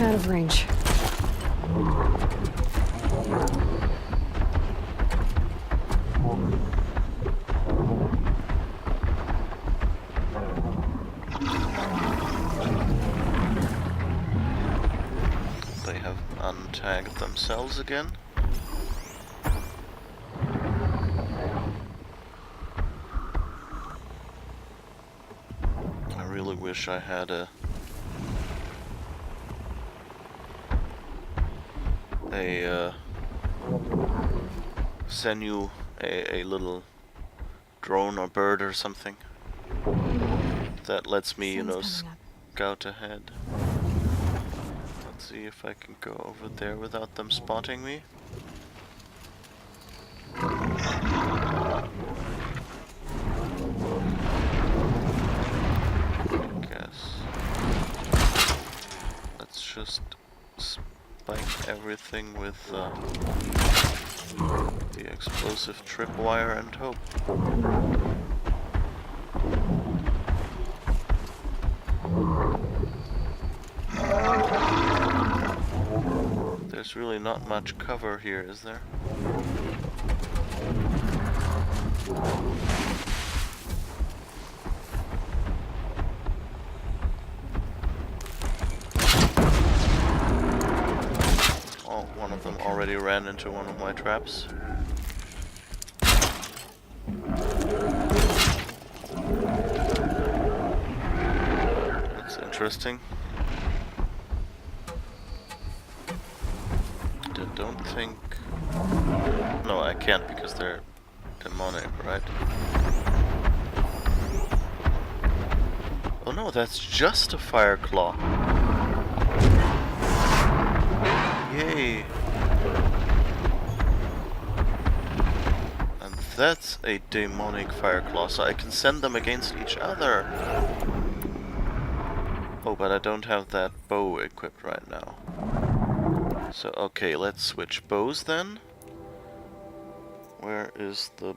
No. Out of range. They have untagged themselves again. I really wish I had send you a little drone or bird or something that lets me, you know, scout ahead. Let's see if I can go over there without them spotting me. just spike everything with the explosive tripwire and hope. There's really not much cover here, is there? Oh, one of them already ran into one of my traps. That's interesting. I don't think... No, I can't because they're demonic, right? Oh no, that's just a fire claw. Yay! And that's a demonic fire claw, so I can send them against each other. Oh, but I don't have that bow equipped right now. So, okay, let's switch bows then. Where is the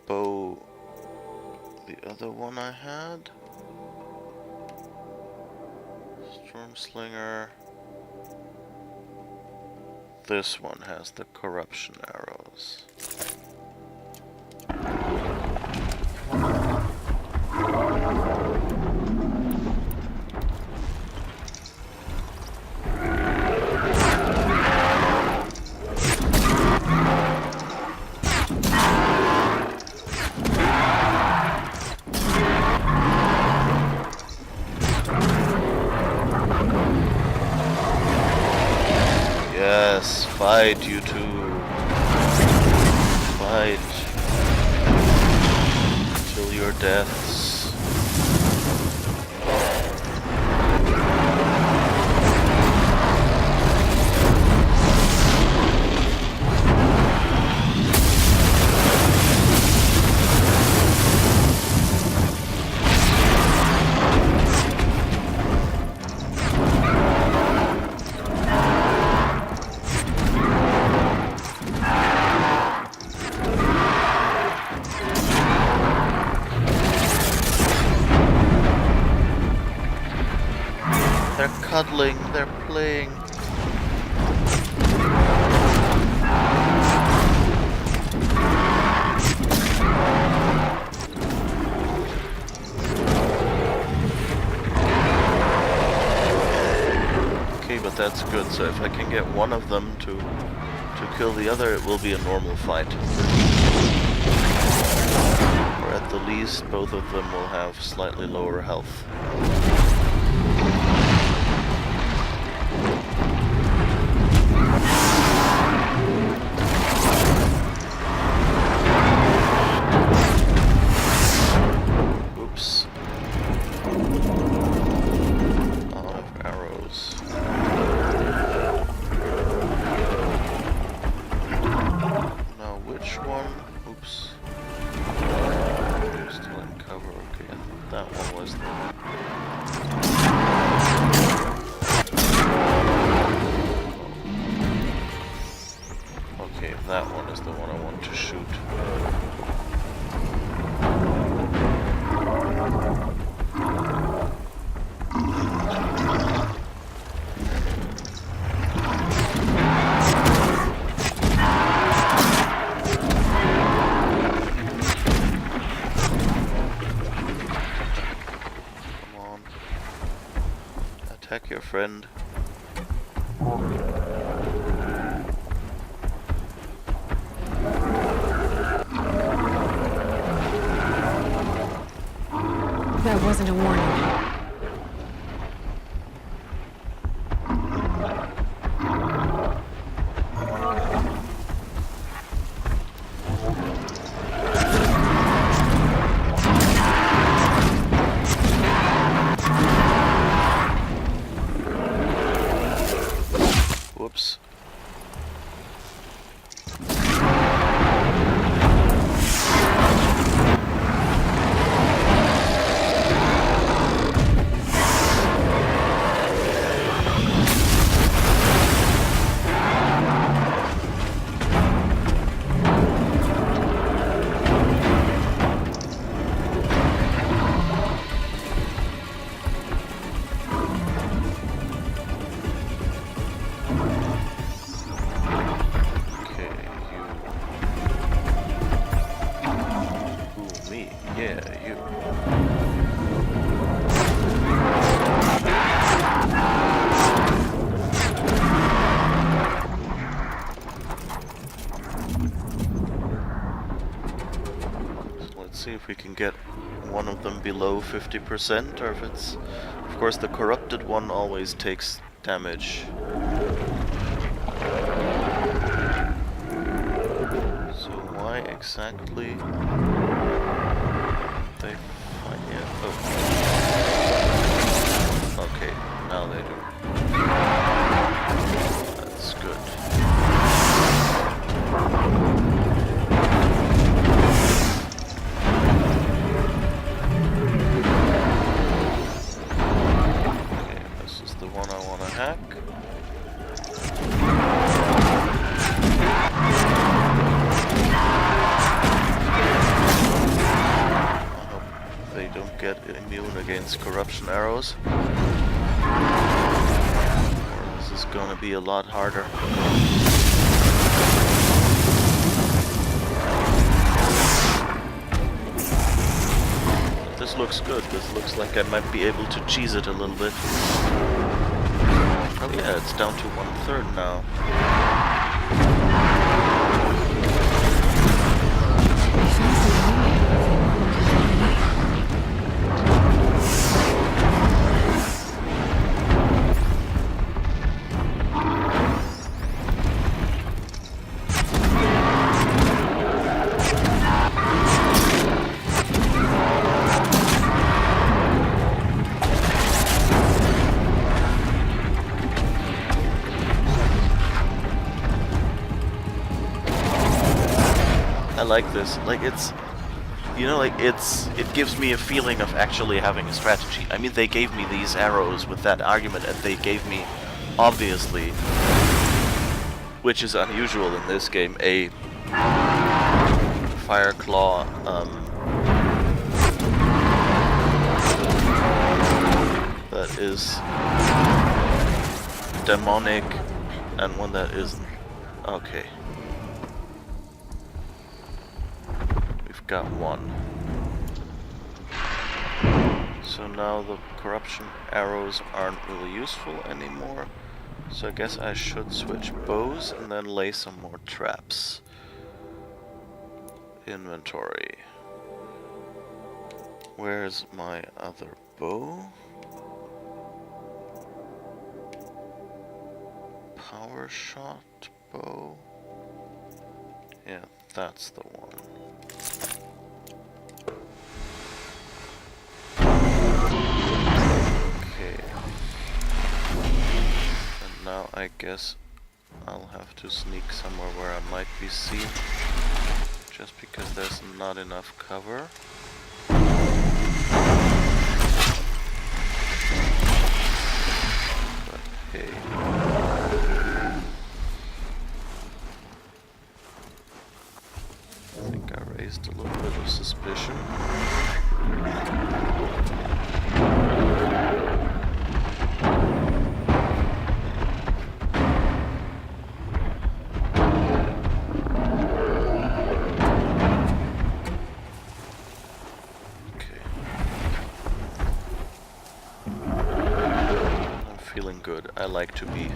bow? The other one I had? Stormslinger. This one has the corruption arrows. Yes, fight, you two. Fight. Till your deaths. They're cuddling, they're playing. Okay, but that's good, so if I can get one of them to kill the other, it will be a normal fight. Or at the least, both of them will have slightly lower health. Oops. Out of arrows. Now which one? Oops. Still in cover, okay. That one was the one. Okay, that one is the one I want to shoot. Come on. Attack your friend. That wasn't a warning. Whoops. Yeah, you. So let's see if we can get one of them below 50%, or if it's... Of course, the corrupted one always takes damage. So why exactly they find it? Oh. Okay, now they do. That's good. Okay, this is the one I want to hack. They don't get immune against corruption arrows. Or this is gonna be a lot harder. This looks good. This looks like I might be able to cheese it a little bit. Oh yeah, it's down to 1/3 now. I like this. Like, it's, you know, like, it gives me a feeling of actually having a strategy. I mean, they gave me these arrows with that argument, and they gave me, obviously, which is unusual in this game, a fire claw, that is demonic, and one that isn't. Okay. Got one. So now the corruption arrows aren't really useful anymore. So I guess I should switch bows and then lay some more traps. Inventory. Where's my other bow? Power shot bow. Yeah, that's the one. Now I guess I'll have to sneak somewhere where I might be seen, just because there's not enough cover. But hey. I think I raised a little bit of suspicion. Good. I like to be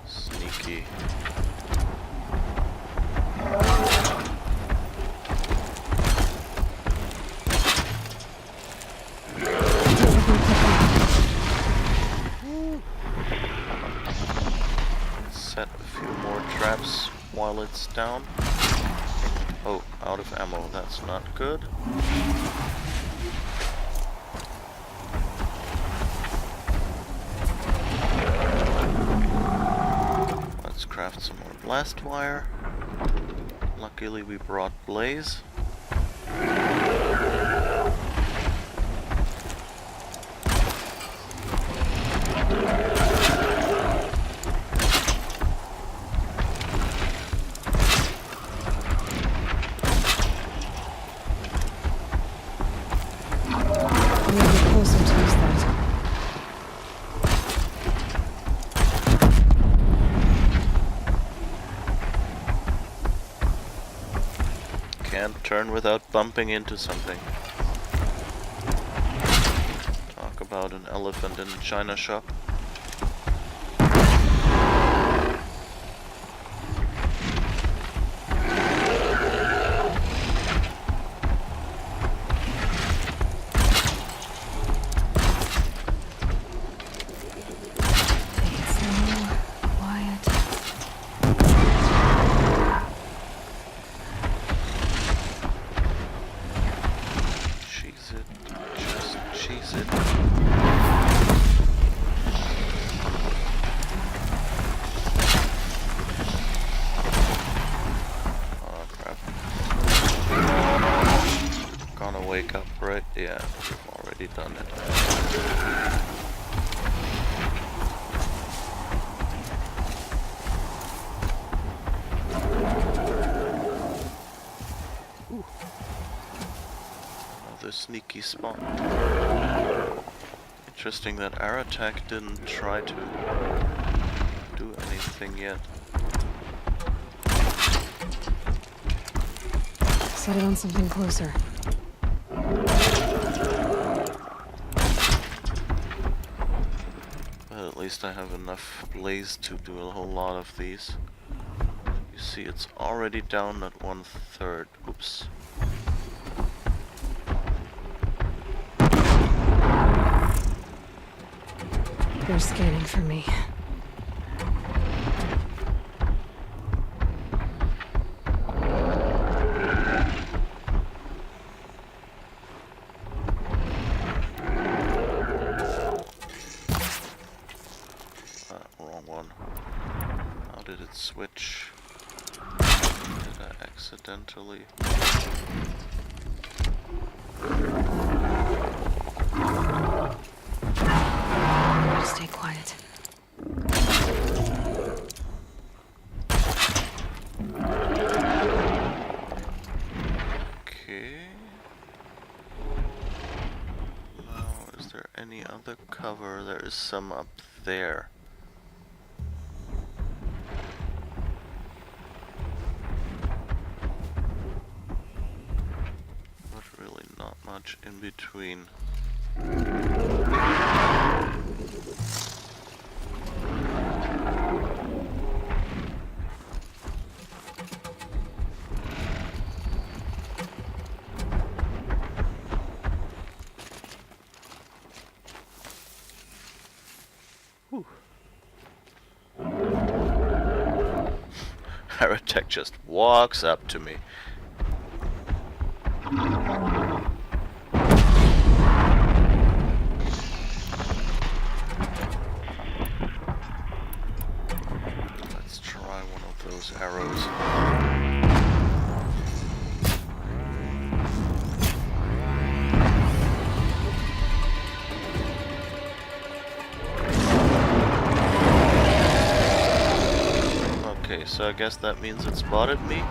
sneaky. Set a few more traps while it's down. Oh, out of ammo. That's not good. Craft some more blast wire. Luckily we brought blaze. can't turn without bumping into something. Talk about an elephant in a china shop. Wake up, right? Yeah, we've already done it. Ooh. Another sneaky spot. Interesting that Aratak didn't try to do anything yet. Set it on something closer. Well, at least I have enough blaze to do a whole lot of these. You see, it's already down at 1/3. Oops. They're scanning for me. Wrong one. How did it switch? Did I accidentally? Stay quiet. Okay. Now, is there any other cover? There is some up there. But really not much in between. Aratak just walks up to me. Let's try one of those arrows. Okay, so I guess that means it spotted me.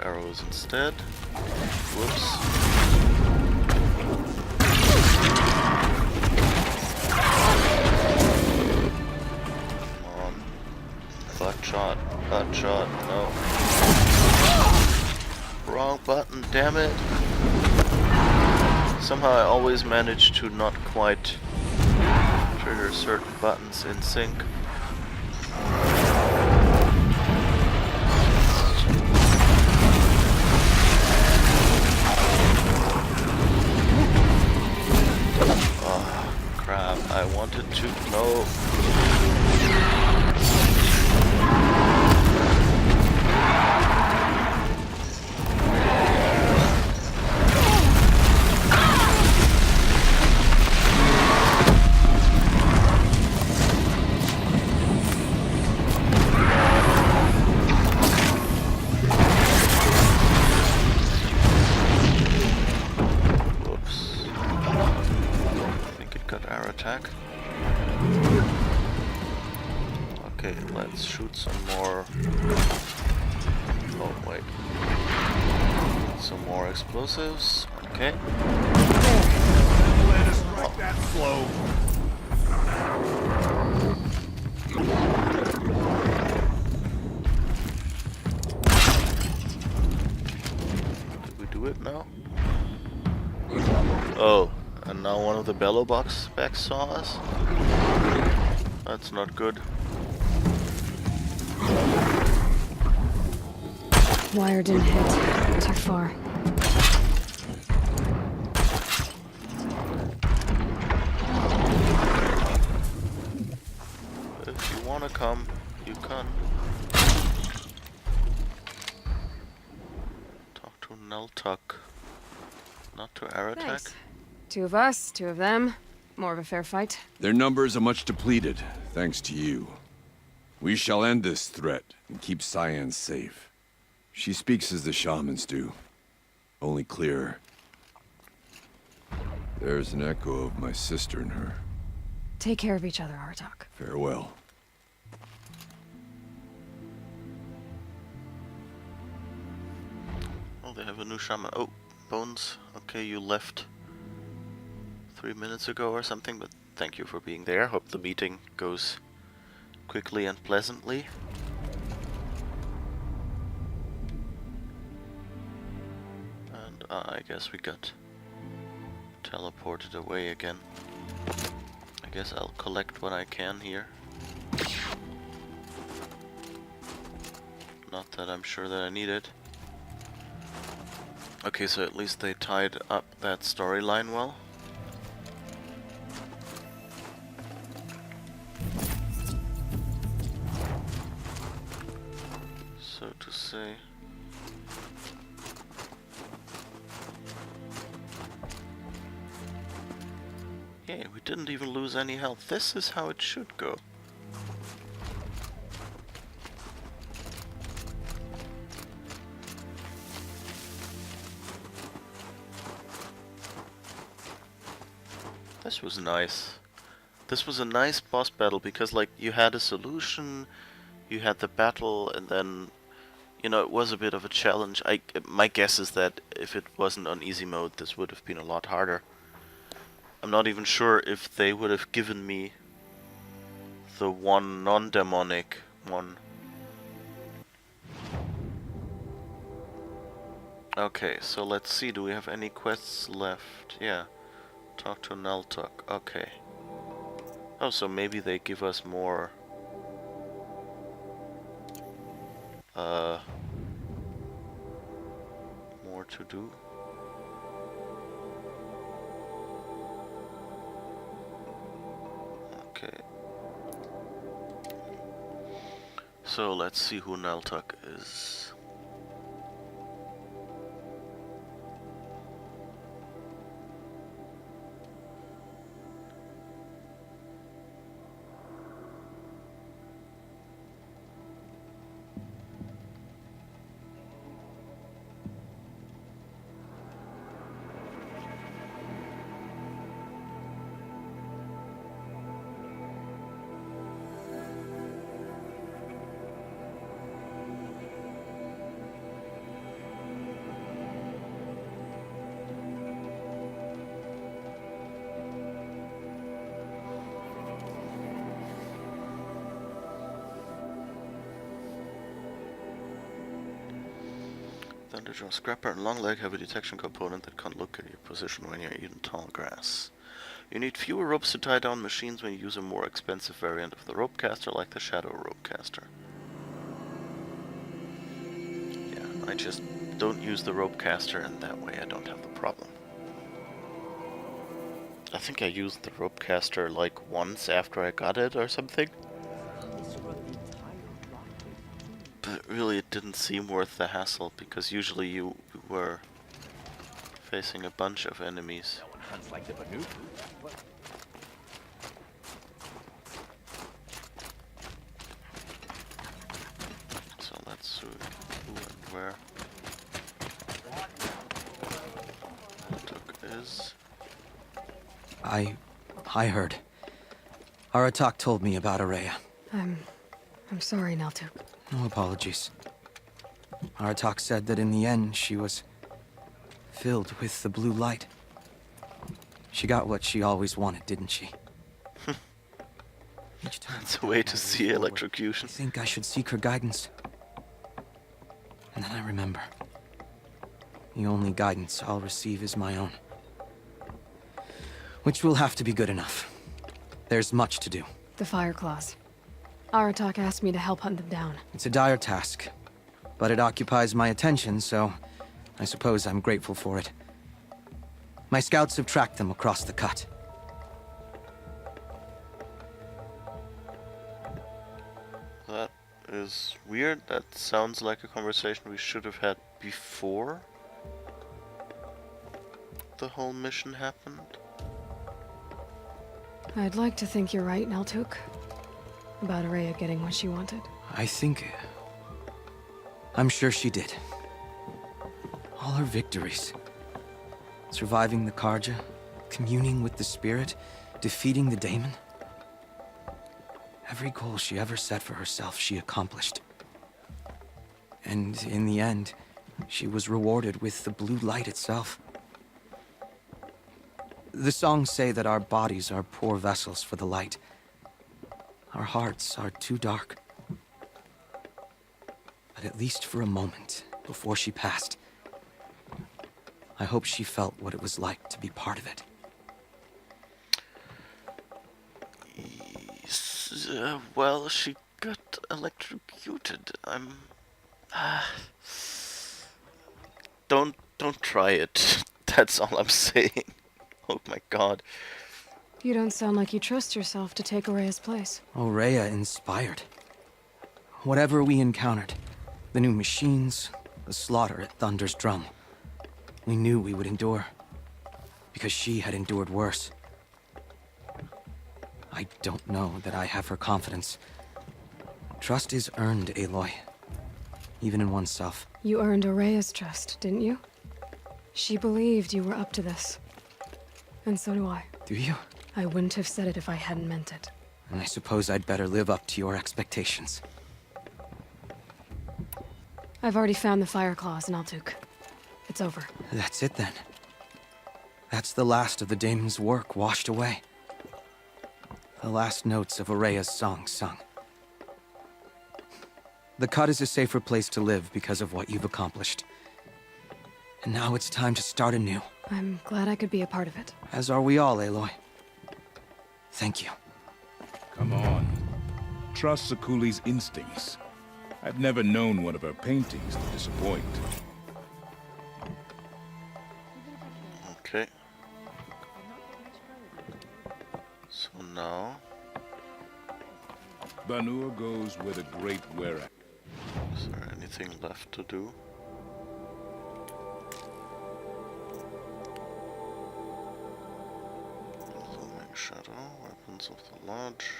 arrows instead. Whoops. Come on. Butt shot, no. Wrong button, damn it. Somehow I always manage to not quite trigger certain buttons in sync. Oh, crap. I wanted to... No. Okay, let's shoot some more. Oh, wait. Some more explosives. Okay. Let us strike that slow. Did we do it now? Oh, and now one of the bellow box backs saw us? That's not good. Wire didn't hit. Too far. If you wanna come, you can. Talk to Neltuck. Not to Aratak. Thanks. 2 of us, 2 of them. More of a fair fight. Their numbers are much depleted, thanks to you. We shall end this threat and keep Cyan safe. She speaks as the shamans do, only clearer. There's an echo of my sister in her. Take care of each other, Artok. Farewell. Oh, they have a new shaman. Oh, Bones. Okay, you left 3 minutes ago or something, but thank you for being there. Hope the meeting goes quickly and pleasantly. And I guess we got teleported away again. I guess I'll collect what I can here. Not that I'm sure that I need it. Okay, so at least they tied up that storyline well. So to say... Yeah, we didn't even lose any health. This is how it should go. This was nice. This was a nice boss battle because, like, you had a solution, you had the battle, and then, you know, it was a bit of a challenge. My guess is that if it wasn't on easy mode, this would have been a lot harder. I'm not even sure if they would have given me the one non-demonic one. Okay, so let's see, do we have any quests left? Yeah. Talk to Neltuck. Okay. Oh, so maybe they give us more... more to do. Okay. So let's see who Neltuck is. Thunderjaw Scrapper and Long Leg have a detection component that can look at your position when you're eating tall grass. You need fewer ropes to tie down machines when you use a more expensive variant of the rope caster, like the Shadow Rope Caster. Yeah, I just don't use the rope caster, and that way I don't have the problem. I think I used the rope caster like once after I got it or something. But really it didn't seem worth the hassle, because usually you were facing a bunch of enemies. So let's see who and where Took is. I heard. Aratak told me about Araya. I'm sorry, Naltuk. No apologies. Aratak said that in the end she was filled with the blue light. She got what she always wanted, didn't she? Each time It's a way to see forward, electrocution. I think I should seek her guidance. And then I remember. The only guidance I'll receive is my own. Which will have to be good enough. There's much to do. The Fire Claws. Aratak asked me to help hunt them down. It's a dire task, but it occupies my attention, so I suppose I'm grateful for it. My scouts have tracked them across the cut. That is weird. That sounds like a conversation we should have had before the whole mission happened. I'd like to think you're right, Naltuk. About Araya getting what she wanted. I'm sure she did. All her victories. Surviving the Karja, communing with the spirit, defeating the daemon. Every goal she ever set for herself, she accomplished. And in the end, she was rewarded with the blue light itself. The songs say that our bodies are poor vessels for the light. Our hearts are too dark. But at least for a moment, before she passed, I hope she felt what it was like to be part of it. Well, she got electrocuted. Don't try it. That's all I'm saying. Oh my god. You don't sound like you trust yourself to take Araya's place. Rhea inspired. Whatever we encountered, the new machines, the slaughter at Thunder's Drum, we knew we would endure, because she had endured worse. I don't know that I have her confidence. Trust is earned, Aloy. Even in oneself. You earned Araya's trust, didn't you? She believed you were up to this. And so do I. Do you? I wouldn't have said it if I hadn't meant it. And I suppose I'd better live up to your expectations. I've already found the Fire Claws in Naltuk. It's over. That's it then. That's the last of the daemon's work washed away. The last notes of Araya's song sung. The cut is a safer place to live because of what you've accomplished. And now it's time to start anew. I'm glad I could be a part of it. As are we all, Aloy. Thank you. Come on. Trust Sakuli's instincts. I've never known one of her paintings to disappoint. Okay. So now... Banur goes where the great wear. Is there anything left to do? Looming Shadow, Weapons of the Lodge.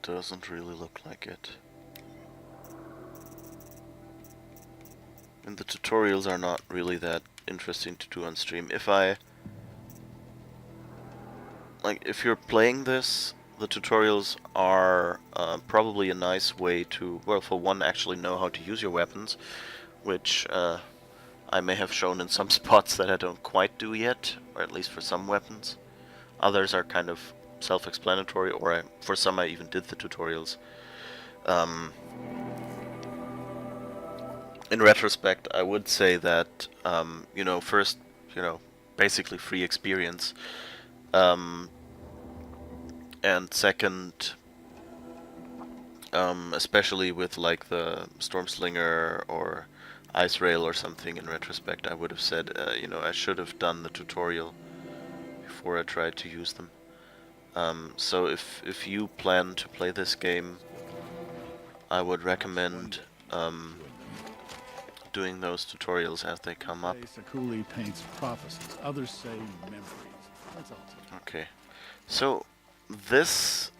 Doesn't really look like it. And the tutorials are not really that interesting to do on stream. If you're playing this, the tutorials are probably a nice way to, well, for one, actually know how to use your weapons, which I may have shown in some spots that I don't quite do yet, or at least for some weapons. Others are kind of self-explanatory, or for some I even did the tutorials. In retrospect, I would say that, you know, first, you know, basically free experience, and second, especially with like the Stormslinger or Ice Rail or something, in retrospect, I would have said, you know, I should have done the tutorial before I tried to use them. So if you plan to play this game, I would recommend doing those tutorials as they come up. Sakuli paints prophecies, others say memories. That's all. Okay, so this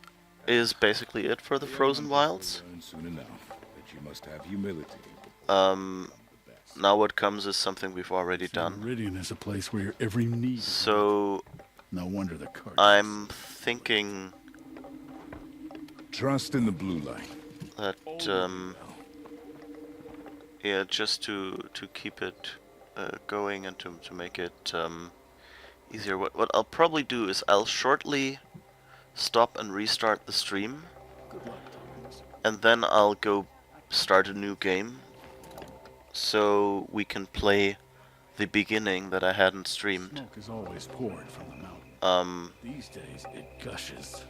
is basically it for the Frozen Wilds. Learn soon enough that you must have humility. Now what comes is something we've already done. Meridian is a place where your every need. So No wonder the cards. I'm thinking Trust in the blue light. that yeah, just to keep it going and to make it easier, what I'll probably do is I'll shortly stop and restart the stream, and then I'll go start a new game, so we can play the beginning that I hadn't streamed. Smoke is always poured from the mountain. These days it gushes.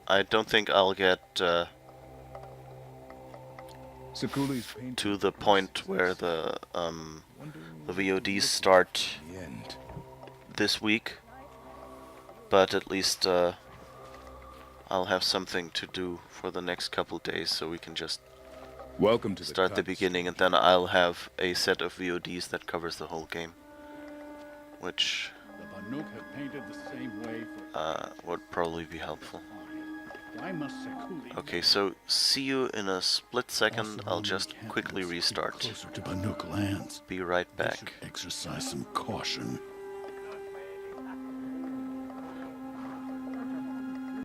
I don't think I'll get Sakuli's painting to the point where the VODs start the end. this week, but at least I'll have something to do for the next couple days, so we can just Welcome to start the cuts. beginning, and then I'll have a set of VODs that covers the whole game, which The Banuk have painted the same way for. would probably be helpful. Why must Sakuli? Okay, so see you in a split second. I'll just quickly restart. Closer to Banuk lands. Be right They back. should exercise some caution.